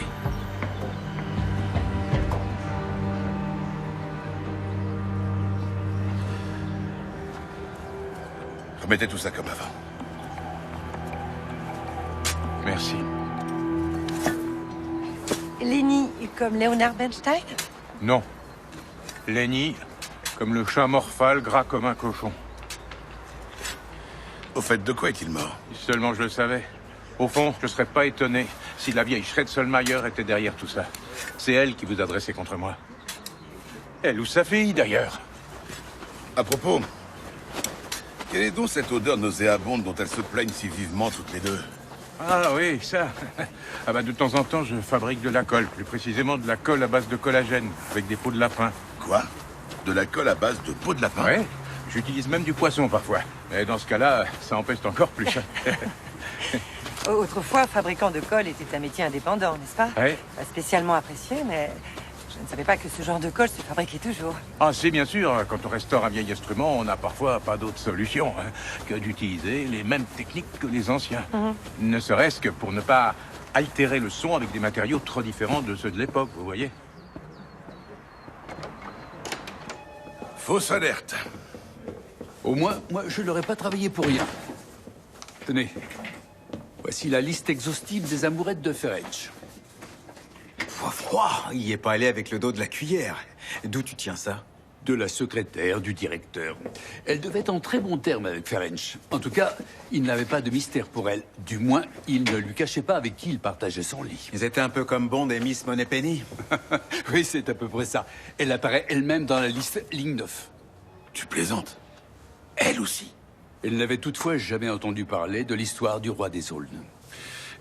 [SPEAKER 2] Remettez tout ça comme avant.
[SPEAKER 7] Merci.
[SPEAKER 1] Lenny, comme Leonard Bernstein?
[SPEAKER 7] Non. Lenny, Comme le chat morphale, gras comme un cochon.
[SPEAKER 2] Au fait, de quoi est-il mort?
[SPEAKER 7] Si seulement je le savais. Au fond, je serais pas étonné si la vieille Schretzolmayer était derrière tout ça. C'est elle qui vous a dressé contre moi. Elle ou sa fille, d'ailleurs.
[SPEAKER 2] À propos, quelle est donc cette odeur nauséabonde dont elles se plaignent si vivement toutes les deux?
[SPEAKER 7] Ah oui, ça. Ah bah de temps en temps, je fabrique de la colle. Plus précisément de la colle à base de collagène, avec des peaux de lapin.
[SPEAKER 2] Quoi? De la colle à base de peau de lapin?
[SPEAKER 7] Ouais. J'utilise même du poisson parfois. Et dans ce cas-là, ça empeste encore plus.
[SPEAKER 1] Autrefois, fabricant de colle était un métier indépendant, n'est-ce pas?
[SPEAKER 7] Ouais.
[SPEAKER 1] Pas spécialement apprécié, mais je ne savais pas que ce genre de colle se fabriquait toujours.
[SPEAKER 7] Ah si, bien sûr. Quand on restaure un vieil instrument, on n'a parfois pas d'autre solution que d'utiliser les mêmes techniques que les anciens. Ne serait-ce que pour ne pas altérer le son avec des matériaux trop différents de ceux de l'époque, vous voyez.
[SPEAKER 2] Fausse alerte.
[SPEAKER 5] Au moins, moi, je n'aurais pas travaillé pour rien. Tenez. Voici la liste exhaustive des amourettes de Ferenc.
[SPEAKER 6] Froid, il y est pas allé avec le dos de la cuillère. D'où tu tiens ça?
[SPEAKER 5] De la secrétaire, du directeur. Elle devait être en très bon terme avec Ferenc. En tout cas, il n'avait pas de mystère pour elle. Du moins, il ne lui cachait pas avec qui il partageait son lit.
[SPEAKER 6] Ils étaient un peu comme Bond et Miss Moneypenny.
[SPEAKER 5] Oui, c'est à peu près ça. Elle apparaît elle-même dans la liste ligne 9.
[SPEAKER 2] Tu plaisantes? Elle aussi?
[SPEAKER 5] Elle n'avait toutefois jamais entendu parler de l'histoire du roi des Aulnes.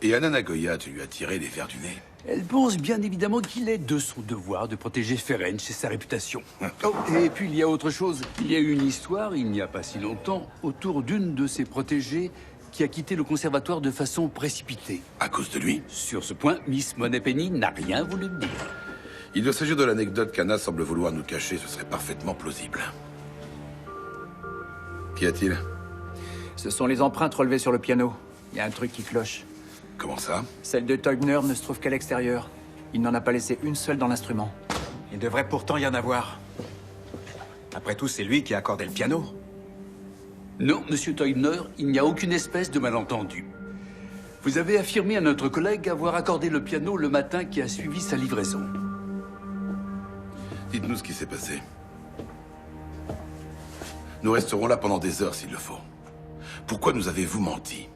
[SPEAKER 2] Et Anna Nagoya, tu lui as tiré les vers du nez?
[SPEAKER 5] Elle pense bien évidemment qu'il est de son devoir de protéger Ferenc et sa réputation. Oh, et puis il y a autre chose. Il y a eu une histoire, il n'y a pas si longtemps, autour d'une de ses protégées qui a quitté le conservatoire de façon précipitée.
[SPEAKER 2] À cause de lui?
[SPEAKER 5] Sur ce point, Miss Moneypenny n'a rien voulu me dire.
[SPEAKER 2] Il doit s'agir de l'anecdote qu'Anna semble vouloir nous cacher, ce serait parfaitement plausible. Qu'y a-t-il?
[SPEAKER 9] Ce sont les empreintes relevées sur le piano. Il y a un truc qui cloche.
[SPEAKER 2] Comment ça?
[SPEAKER 9] Celle de Teubner ne se trouve qu'à l'extérieur. Il n'en a pas laissé une seule dans l'instrument.
[SPEAKER 6] Il devrait pourtant y en avoir. Après tout, c'est lui qui a accordé le piano.
[SPEAKER 5] Non, monsieur Teubner, il n'y a aucune espèce de malentendu. Vous avez affirmé à notre collègue avoir accordé le piano le matin qui a suivi sa livraison.
[SPEAKER 2] Dites-nous ce qui s'est passé. Nous resterons là pendant des heures s'il le faut. Pourquoi nous avez-vous menti?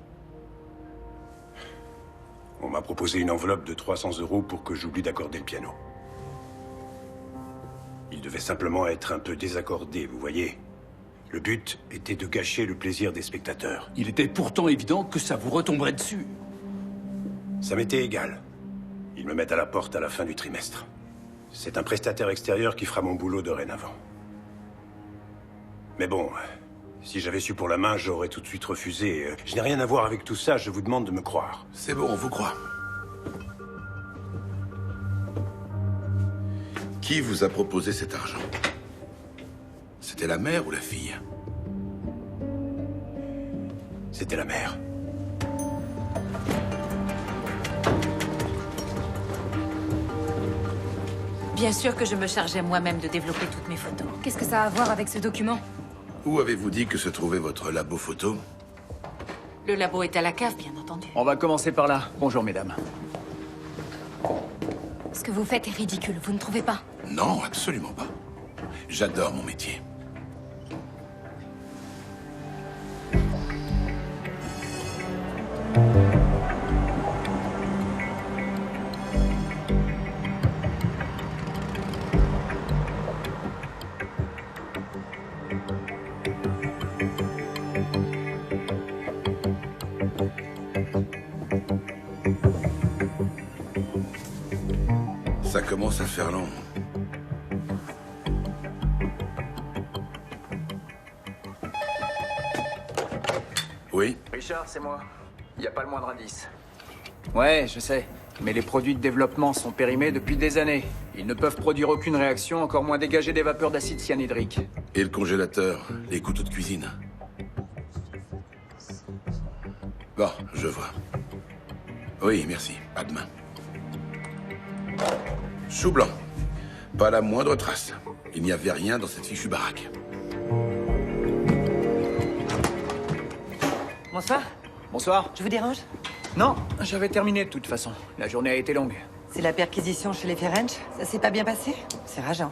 [SPEAKER 8] On m'a proposé une enveloppe de 300 € pour que j'oublie d'accorder le piano. Il devait simplement être un peu désaccordé, vous voyez. Le but était de gâcher le plaisir des spectateurs.
[SPEAKER 5] Il était pourtant évident que ça vous retomberait dessus.
[SPEAKER 8] Ça m'était égal. Ils me mettent à la porte à la fin du trimestre. C'est un prestataire extérieur qui fera mon boulot dorénavant. Mais bon, si j'avais su pour la main, j'aurais tout de suite refusé. Je n'ai rien à voir avec tout ça, je vous demande de me croire.
[SPEAKER 2] C'est bon, on vous croit. Qui vous a proposé cet argent? C'était la mère ou la fille?
[SPEAKER 8] C'était la mère.
[SPEAKER 10] Bien sûr que je me chargeais moi-même de développer toutes mes photos.
[SPEAKER 4] Qu'est-ce que ça a à voir avec ce document?
[SPEAKER 2] Où avez-vous dit que se trouvait votre labo photo?
[SPEAKER 10] Le labo est à la cave, bien entendu.
[SPEAKER 9] On va commencer par là. Bonjour, mesdames.
[SPEAKER 4] Ce que vous faites est ridicule, vous ne trouvez pas?
[SPEAKER 2] Non, absolument pas. J'adore mon métier. Ça commence à faire long. Oui?
[SPEAKER 9] Richard, c'est moi. Il n'y a pas le moindre indice. Ouais, je sais. Mais les produits de développement sont périmés depuis des années. Ils ne peuvent produire aucune réaction, encore moins dégager des vapeurs d'acide cyanhydrique.
[SPEAKER 2] Et le congélateur, les couteaux de cuisine. Bon, je vois. Oui, merci. À demain. Chou blanc. Pas la moindre trace. Il n'y avait rien dans cette fichue baraque.
[SPEAKER 1] Bonsoir.
[SPEAKER 9] Bonsoir.
[SPEAKER 1] Je vous dérange?
[SPEAKER 9] Non, j'avais terminé de toute façon. La journée a été longue.
[SPEAKER 1] C'est la perquisition chez les Ferenc. Ça s'est pas bien passé? C'est rageant.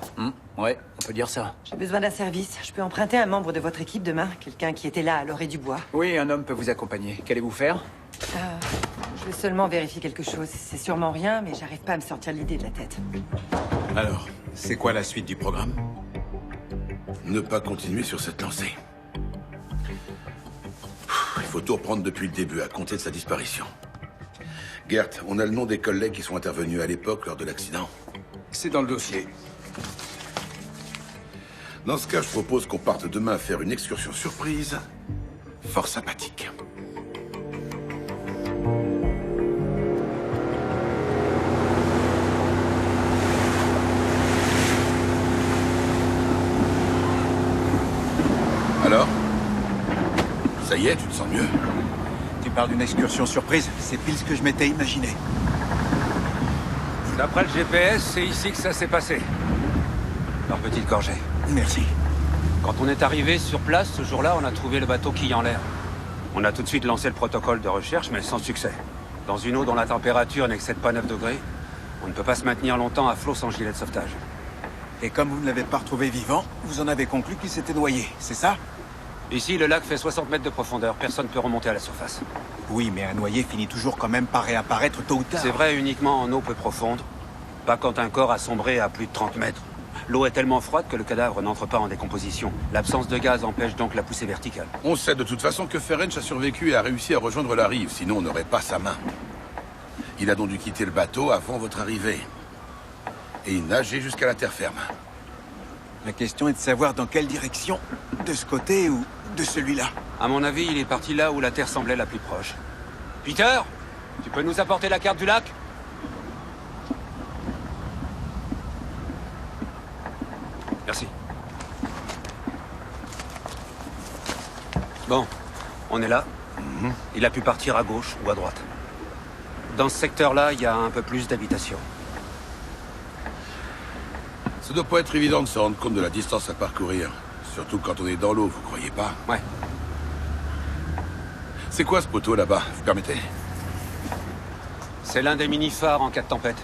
[SPEAKER 9] Ouais, on peut dire ça.
[SPEAKER 1] J'ai besoin d'un service. Je peux emprunter un membre de votre équipe demain? Quelqu'un qui était là à l'orée du bois.
[SPEAKER 9] Oui, un homme peut vous accompagner. Qu'allez-vous faire?
[SPEAKER 1] Je veux seulement vérifier quelque chose. C'est sûrement rien, mais j'arrive pas à me sortir l'idée de la tête.
[SPEAKER 6] Alors, c'est quoi la suite du programme?
[SPEAKER 2] Ne pas continuer sur cette lancée. Il faut tout reprendre depuis le début, à compter de sa disparition. Gert, on a le nom des collègues qui sont intervenus à l'époque lors de l'accident.
[SPEAKER 5] C'est dans le dossier.
[SPEAKER 2] Dans ce cas, je propose qu'on parte demain faire une excursion surprise, fort sympathique. Alors? Ça y est, tu te sens mieux?
[SPEAKER 6] Tu parles d'une excursion surprise? C'est pile ce que je m'étais imaginé.
[SPEAKER 12] D'après le GPS, c'est ici que ça s'est passé. Leur petite gorgée.
[SPEAKER 6] Merci.
[SPEAKER 12] Quand on est arrivé sur place, ce jour-là, on a trouvé le bateau qui est en l'air. On a tout de suite lancé le protocole de recherche, mais sans succès. Dans une eau dont la température n'excède pas 9 degrés, on ne peut pas se maintenir longtemps à flot sans gilet de sauvetage.
[SPEAKER 6] Et comme vous ne l'avez pas retrouvé vivant, vous en avez conclu qu'il s'était noyé, c'est ça?
[SPEAKER 12] Ici, le lac fait 60 mètres de profondeur. Personne ne peut remonter à la surface.
[SPEAKER 6] Oui, mais un noyé finit toujours quand même par réapparaître tôt ou tard.
[SPEAKER 12] C'est vrai uniquement en eau peu profonde. Pas quand un corps a sombré à plus de 30 mètres. L'eau est tellement froide que le cadavre n'entre pas en décomposition. L'absence de gaz empêche donc la poussée verticale.
[SPEAKER 2] On sait de toute façon que Ferenc a survécu et a réussi à rejoindre la rive, sinon on n'aurait pas sa main. Il a donc dû quitter le bateau avant votre arrivée. Et nager jusqu'à la terre ferme.
[SPEAKER 6] La question est de savoir dans quelle direction. De ce côté ou de celui-là?
[SPEAKER 12] À mon avis, il est parti là où la Terre semblait la plus proche. Peter, tu peux nous apporter la carte du lac? Merci. Bon, on est là. Il a pu partir à gauche ou à droite. Dans ce secteur-là, il y a un peu plus d'habitations.
[SPEAKER 2] Ça doit pas être évident de se rendre compte de la distance à parcourir. Surtout quand on est dans l'eau, vous croyez pas?
[SPEAKER 12] Ouais.
[SPEAKER 2] C'est quoi ce poteau là-bas, vous permettez?
[SPEAKER 12] C'est l'un des mini-phares en cas de tempête.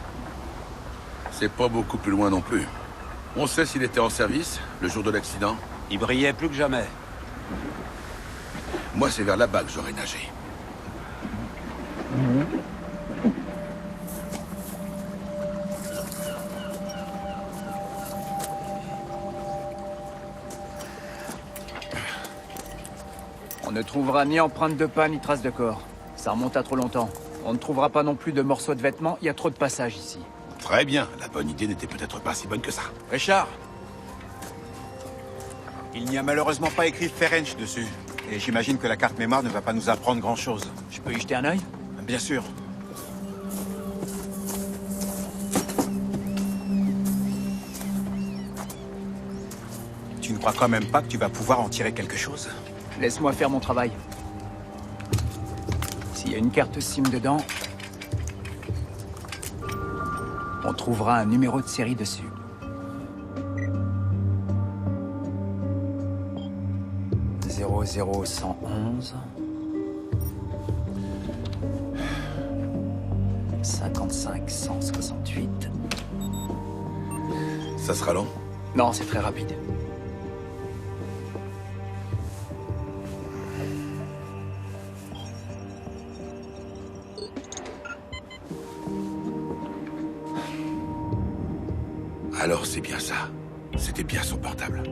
[SPEAKER 2] C'est pas beaucoup plus loin non plus. On sait s'il était en service, le jour de l'accident?
[SPEAKER 12] Il brillait plus que jamais.
[SPEAKER 2] Moi, c'est vers là-bas que j'aurais nagé.
[SPEAKER 9] On ne trouvera ni empreinte de pas, ni trace de corps. Ça remonte à trop longtemps. On ne trouvera pas non plus de morceaux de vêtements, il y a trop de passages ici.
[SPEAKER 2] Très bien, la bonne idée n'était peut-être pas si bonne que ça.
[SPEAKER 6] Richard! Il n'y a malheureusement pas écrit Ferenc dessus. Et j'imagine que la carte mémoire ne va pas nous apprendre grand-chose.
[SPEAKER 9] Je peux y jeter un œil?
[SPEAKER 6] Bien sûr. Tu ne crois quand même pas que tu vas pouvoir en tirer quelque chose?
[SPEAKER 9] Laisse-moi faire mon travail. S'il y a une carte SIM dedans, on trouvera un numéro de série dessus. « 00111... 55 168... »
[SPEAKER 2] Ça sera long?
[SPEAKER 9] Non, c'est très rapide.
[SPEAKER 2] Alors c'est bien ça. C'était bien son portable.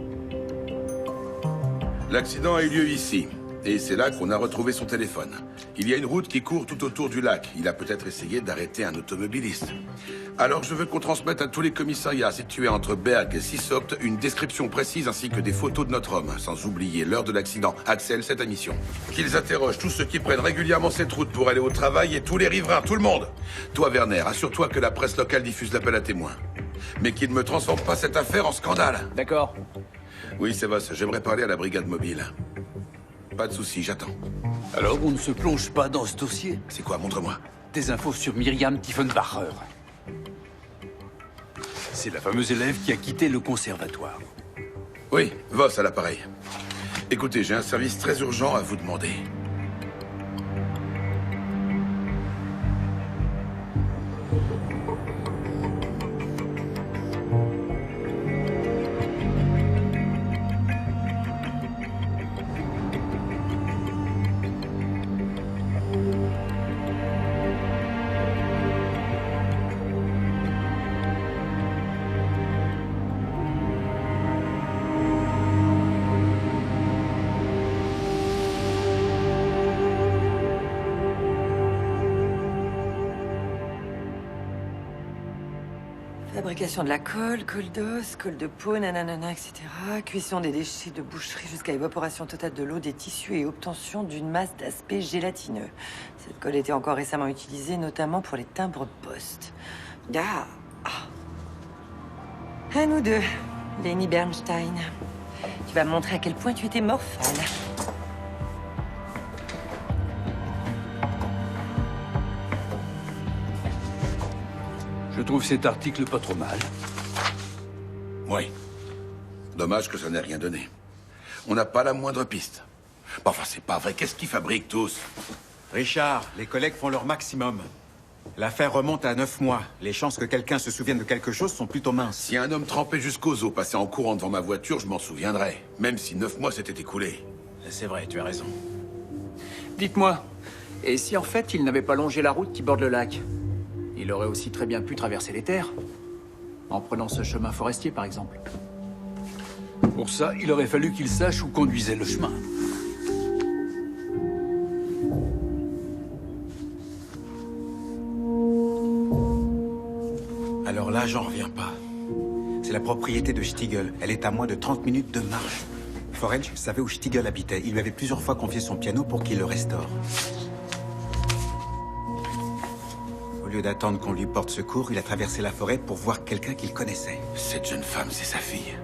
[SPEAKER 2] L'accident a eu lieu ici. Et c'est là qu'on a retrouvé son téléphone. Il y a une route qui court tout autour du lac. Il a peut-être essayé d'arrêter un automobiliste. Alors je veux qu'on transmette à tous les commissariats situés entre Berg et Sysopt une description précise ainsi que des photos de notre homme, sans oublier l'heure de l'accident. Axel, c'est ta mission. Qu'ils interrogent tous ceux qui prennent régulièrement cette route pour aller au travail et tous les riverains, tout le monde. Toi, Werner, assure-toi que la presse locale diffuse l'appel à témoins. Mais qu'il ne me transforme pas cette affaire en scandale.
[SPEAKER 9] D'accord.
[SPEAKER 2] Oui, c'est vrai, j'aimerais parler à la brigade mobile. Pas de souci, j'attends.
[SPEAKER 5] Alors, on ne se plonge pas dans ce dossier?
[SPEAKER 2] C'est quoi, montre-moi.
[SPEAKER 5] Des infos sur Myriam Tiefenbacher. C'est la fameuse élève qui a quitté le conservatoire.
[SPEAKER 2] Oui, Voss à l'appareil. Écoutez, j'ai un service très urgent à vous demander.
[SPEAKER 1] Fabrication de la colle, colle d'os, colle de peau, nanana, etc. Cuisson des déchets de boucherie jusqu'à évaporation totale de l'eau des tissus et obtention d'une masse d'aspect gélatineux. Cette colle était encore récemment utilisée, notamment pour les timbres-poste. Ah. À nous deux, Lenny Bernstein. Tu vas me montrer à quel point tu étais morphale.
[SPEAKER 5] Je trouve cet article pas trop mal.
[SPEAKER 2] Oui. Dommage que ça n'ait rien donné. On n'a pas la moindre piste. Bon, enfin, c'est pas vrai. Qu'est-ce qu'ils fabriquent tous?
[SPEAKER 6] Richard, les collègues font leur maximum. L'affaire remonte à 9 mois. Les chances que quelqu'un se souvienne de quelque chose sont plutôt minces.
[SPEAKER 2] Si un homme trempé jusqu'aux os passait en courant devant ma voiture, je m'en souviendrais. Même si 9 mois s'étaient écoulés.
[SPEAKER 6] C'est vrai, tu as raison.
[SPEAKER 9] Dites-moi, et si en fait il n'avait pas longé la route qui borde le lac? Il aurait aussi très bien pu traverser les terres. En prenant ce chemin forestier, par exemple.
[SPEAKER 5] Pour ça, il aurait fallu qu'il sache où conduisait le chemin.
[SPEAKER 6] Alors là, j'en reviens pas. C'est la propriété de Stiegel. Elle est à moins de 30 minutes de marche. Forage savait où Stiegel habitait. Il lui avait plusieurs fois confié son piano pour qu'il le restaure. Au lieu d'attendre qu'on lui porte secours, il a traversé la forêt pour voir quelqu'un qu'il connaissait.
[SPEAKER 2] Cette jeune femme, c'est sa fille.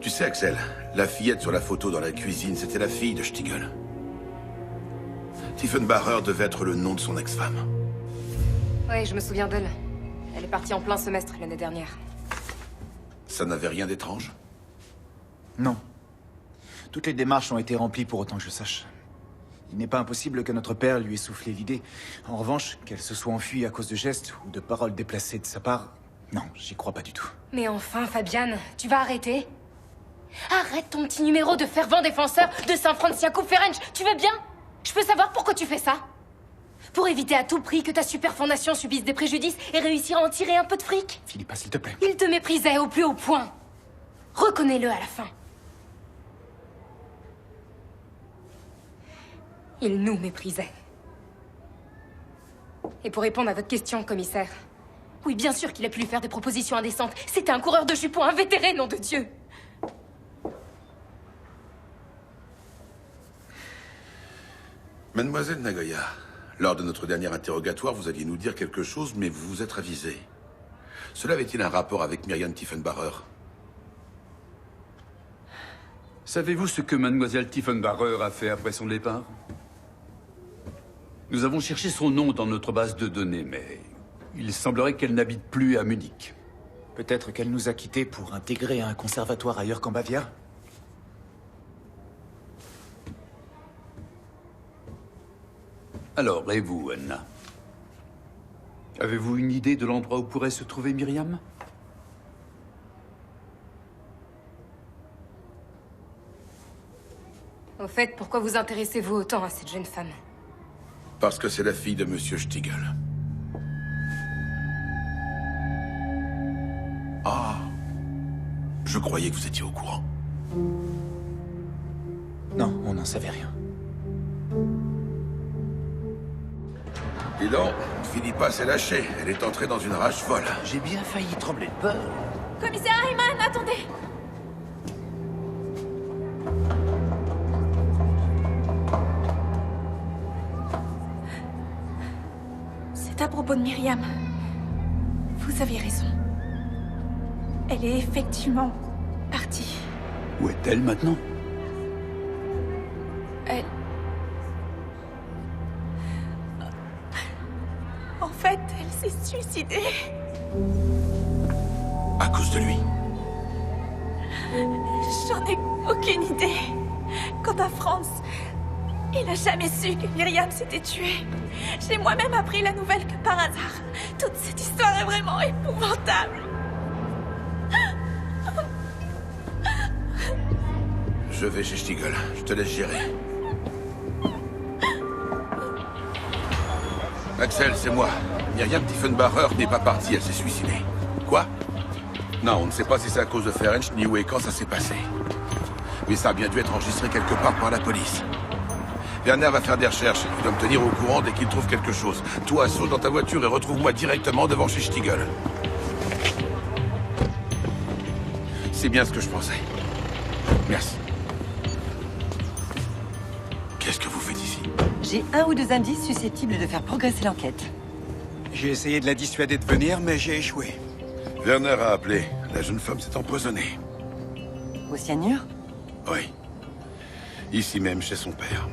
[SPEAKER 2] Tu sais, Axel, la fillette sur la photo dans la cuisine, c'était la fille de Stiegel. Tiefenbacher devait être le nom de son ex-femme.
[SPEAKER 4] Ouais, je me souviens d'elle. Elle est partie en plein semestre l'année dernière.
[SPEAKER 2] Ça n'avait rien d'étrange?
[SPEAKER 3] Non. Toutes les démarches ont été remplies pour autant que je sache. Il n'est pas impossible que notre père lui ait soufflé l'idée. En revanche, qu'elle se soit enfuie à cause de gestes ou de paroles déplacées de sa part, non, j'y crois pas du tout.
[SPEAKER 4] Mais enfin, Fabian, tu vas arrêter? Arrête ton petit numéro de fervent défenseur de Saint Franz Jakub Ferenc, tu veux bien? Je peux savoir pourquoi tu fais ça? Pour éviter à tout prix que ta super fondation subisse des préjudices et réussir à en tirer un peu de fric?
[SPEAKER 3] Philippa, s'il te plaît.
[SPEAKER 4] Il te méprisait au plus haut point. Reconnais-le à la fin. Il nous méprisait. Et pour répondre à votre question, commissaire, oui, bien sûr qu'il a pu lui faire des propositions indécentes. C'était un coureur de jupons invétéré, nom de Dieu.
[SPEAKER 2] Mademoiselle Nagoya, lors de notre dernier interrogatoire, vous alliez nous dire quelque chose, mais vous vous êtes ravisé. Cela avait-il un rapport avec Miriam Tiefenbacher?
[SPEAKER 5] Savez-vous ce que mademoiselle Tiefenbacher a fait après son départ? Nous avons cherché son nom dans notre base de données, mais il semblerait qu'elle n'habite plus à Munich.
[SPEAKER 3] Peut-être qu'elle nous a quittés pour intégrer un conservatoire ailleurs qu'en Bavière?
[SPEAKER 5] Alors, et vous, Anna? Avez-vous une idée de l'endroit où pourrait se trouver Myriam?
[SPEAKER 4] Au fait, pourquoi vous intéressez-vous autant à cette jeune femme?
[SPEAKER 2] Parce que c'est la fille de Monsieur Stiegel. Ah, je croyais que vous étiez au courant.
[SPEAKER 3] Non, on n'en savait rien.
[SPEAKER 2] Dis donc, Philippa s'est lâchée. Elle est entrée dans une rage folle.
[SPEAKER 13] J'ai bien failli trembler de peur.
[SPEAKER 11] Commissaire Ayman, attendez! C'est à propos de Myriam. Vous avez raison. Elle est effectivement partie.
[SPEAKER 5] Où est-elle maintenant?
[SPEAKER 11] Elle... En fait, elle s'est suicidée.
[SPEAKER 2] À cause de lui?
[SPEAKER 11] J'en ai aucune idée. Quant à Franz, il n'a jamais su que Myriam s'était tuée. J'ai moi-même appris la nouvelle que par hasard. Toute cette histoire est vraiment épouvantable.
[SPEAKER 2] Je vais chez Stiegel. Je te laisse gérer. Axel, c'est moi. Miriam Tiefenbacher n'est pas partie, elle s'est suicidée. Quoi? Non, on ne sait pas si c'est à cause de Ferenc, ni où et quand ça s'est passé. Mais ça a bien dû être enregistré quelque part par la police. Werner va faire des recherches. Il doit me tenir au courant dès qu'il trouve quelque chose. Toi, saute dans ta voiture et retrouve-moi directement devant chez Stiegel. C'est bien ce que je pensais. Merci. Qu'est-ce que vous faites ici?
[SPEAKER 1] J'ai 1 ou 2 indices susceptibles de faire progresser l'enquête.
[SPEAKER 6] J'ai essayé de la dissuader de venir, mais j'ai échoué.
[SPEAKER 2] Werner a appelé. La jeune femme s'est empoisonnée.
[SPEAKER 1] Au cyanure?
[SPEAKER 2] Oui. Ici même, chez son père.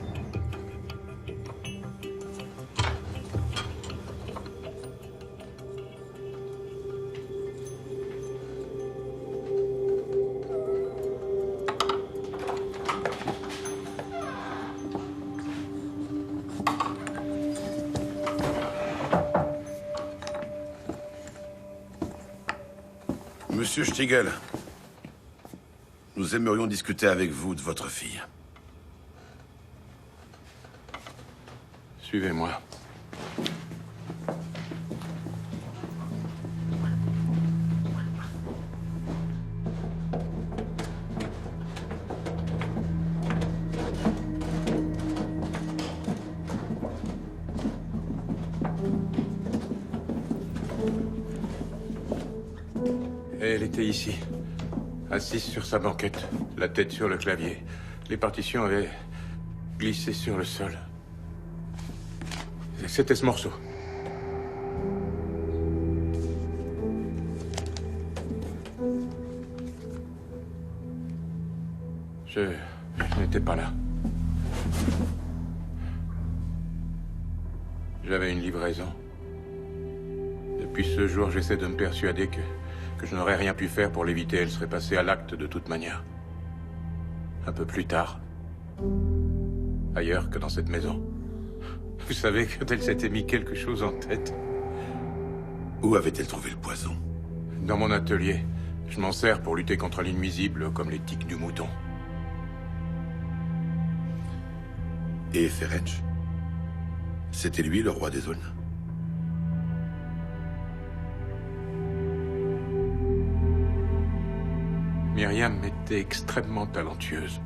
[SPEAKER 2] Monsieur Stiegel, nous aimerions discuter avec vous de votre fille.
[SPEAKER 7] Suivez-moi. Elle était ici, assise sur sa banquette, la tête sur le clavier. Les partitions avaient glissé sur le sol. C'était ce morceau. Je n'étais pas là. J'avais une livraison. Depuis ce jour, j'essaie de me persuader que je n'aurais rien pu faire pour l'éviter. Elle serait passée à l'acte de toute manière. Un peu plus tard. Ailleurs que dans cette maison. Vous savez, quand elle s'était mis quelque chose en tête.
[SPEAKER 2] Où avait-elle trouvé le poison?
[SPEAKER 7] Dans mon atelier. Je m'en sers pour lutter contre l'invisible, comme les tiques du mouton.
[SPEAKER 2] Et Ferenc? C'était lui le roi des Aulnes?
[SPEAKER 7] Myriam était extrêmement talentueuse.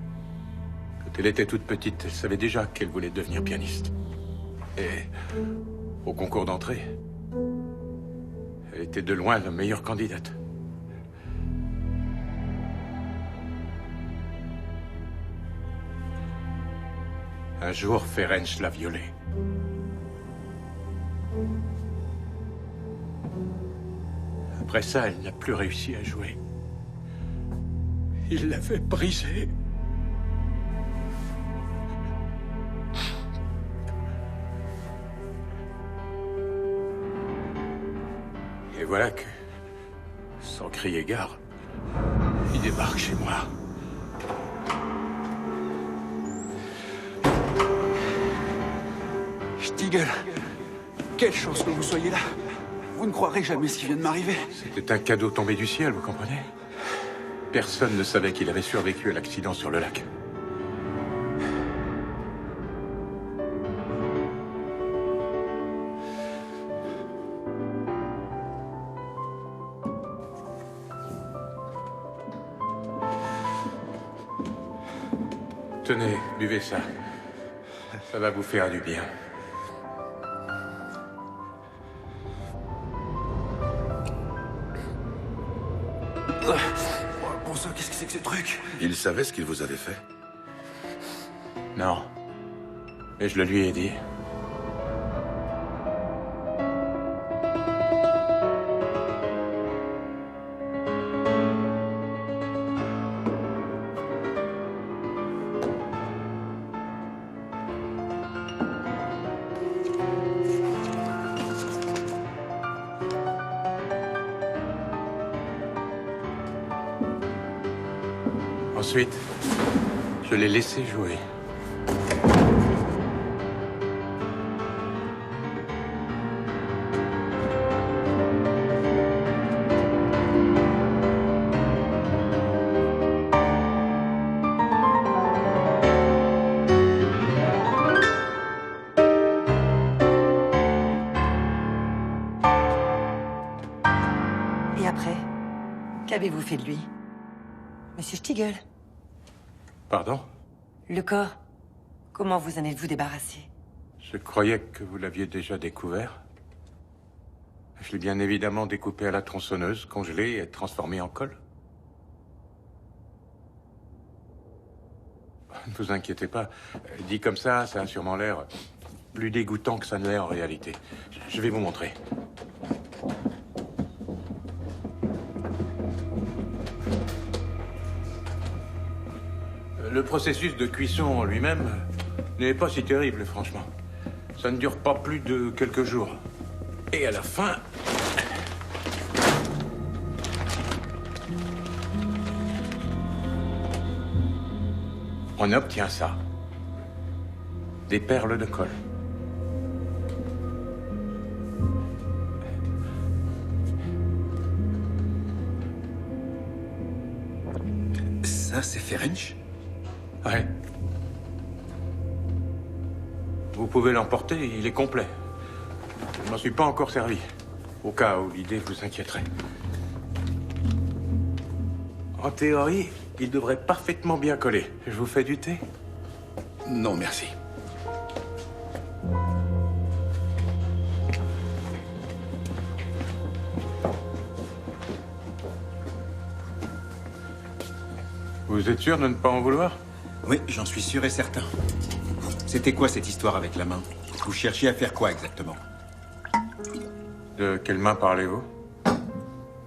[SPEAKER 7] Quand elle était toute petite, elle savait déjà qu'elle voulait devenir pianiste. Et au concours d'entrée, elle était de loin la meilleure candidate. Un jour, Ferenc l'a violée. Après ça, elle n'a plus réussi à jouer. Il l'avait brisée. Et voilà que, sans crier gare, il débarque chez moi.
[SPEAKER 14] Stiegel, quelle chance que vous soyez là. Vous ne croirez jamais ce qui vient de m'arriver.
[SPEAKER 7] C'était un cadeau tombé du ciel, vous comprenez? Personne ne savait qu'il avait survécu à l'accident sur le lac. Tenez, buvez ça. Ça va vous faire du bien.
[SPEAKER 14] Bon sang, qu'est-ce que c'est que ce truc?
[SPEAKER 2] Il savait ce qu'il vous avait fait?
[SPEAKER 7] Non. Mais je le lui ai dit. Ensuite, je l'ai laissé jouer.
[SPEAKER 1] Et après, qu'avez-vous fait de lui, Monsieur Stiegel?
[SPEAKER 7] Pardon?
[SPEAKER 1] Le corps. Comment vous en êtes-vous débarrassé?
[SPEAKER 7] Je croyais que vous l'aviez déjà découvert. Je l'ai bien évidemment découpé à la tronçonneuse, congelé et transformé en colle. Ne vous inquiétez pas. Dit comme ça a sûrement l'air plus dégoûtant que ça ne l'est en réalité. Je vais vous montrer. Le processus de cuisson en lui-même n'est pas si terrible, franchement. Ça ne dure pas plus de quelques jours. Et à la fin... on obtient ça. Des perles de colle.
[SPEAKER 6] Ça, c'est Ferenc?
[SPEAKER 7] Ouais. Vous pouvez l'emporter, il est complet. Je m'en suis pas encore servi. Au cas où l'idée vous inquiéterait. En théorie, il devrait parfaitement bien coller. Je vous fais du thé?
[SPEAKER 2] Non, merci.
[SPEAKER 7] Vous êtes sûr de ne pas en vouloir?
[SPEAKER 6] Oui, j'en suis sûr et certain. C'était quoi cette histoire avec la main? Vous cherchiez à faire quoi exactement?
[SPEAKER 7] De quelle main parlez-vous?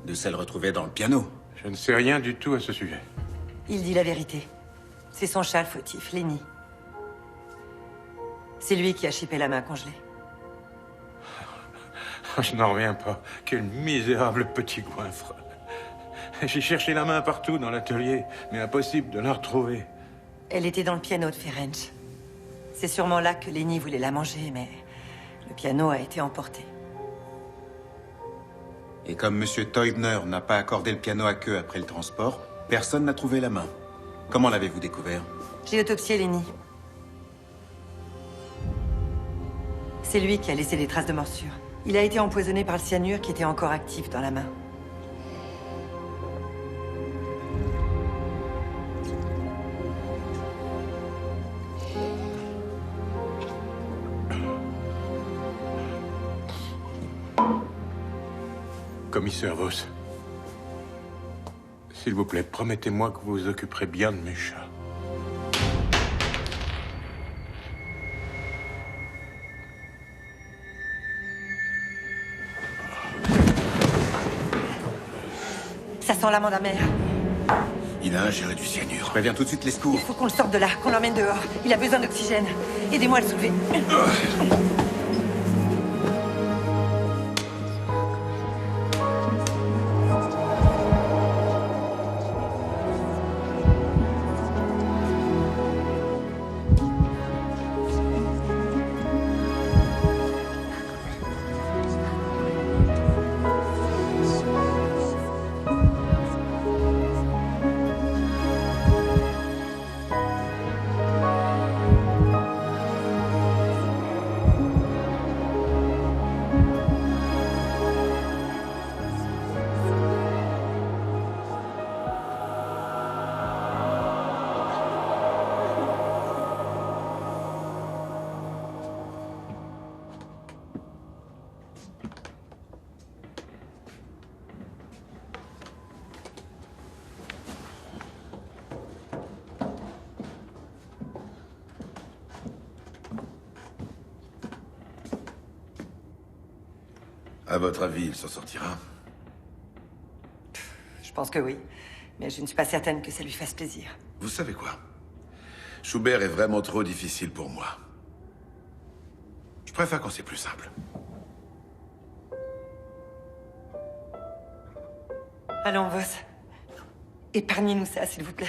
[SPEAKER 6] De celle retrouvée dans le piano.
[SPEAKER 7] Je ne sais rien du tout à ce sujet.
[SPEAKER 1] Il dit la vérité. C'est son châle fautif, Lenny. C'est lui qui a chippé la main congelée.
[SPEAKER 7] Je n'en reviens pas. Quel misérable petit goinfre. J'ai cherché la main partout dans l'atelier, mais impossible de la retrouver.
[SPEAKER 1] Elle était dans le piano de Ferenc. C'est sûrement là que Lenny voulait la manger, mais le piano a été emporté.
[SPEAKER 6] Et comme Monsieur Teubner n'a pas accordé le piano à queue après le transport, personne n'a trouvé la main. Comment l'avez-vous découvert?
[SPEAKER 1] J'ai autopsié Lenny. C'est lui qui a laissé des traces de morsure. Il a été empoisonné par le cyanure qui était encore actif dans la main.
[SPEAKER 7] Commissaire Voss, s'il vous plaît, promettez-moi que vous vous occuperez bien de mes chats.
[SPEAKER 1] Ça sent l'amande amère.
[SPEAKER 2] Il a ingéré du cyanure.
[SPEAKER 6] Je préviens tout de suite les secours.
[SPEAKER 1] Il faut qu'on le sorte de là, qu'on l'emmène dehors. Il a besoin d'oxygène. Aidez-moi à le soulever.
[SPEAKER 2] À votre avis, il s'en sortira?
[SPEAKER 1] Je pense que oui. Mais je ne suis pas certaine que ça lui fasse plaisir.
[SPEAKER 2] Vous savez quoi? Schubert est vraiment trop difficile pour moi. Je préfère quand c'est plus simple.
[SPEAKER 1] Allons, Voss. Épargnez-nous ça, s'il vous plaît.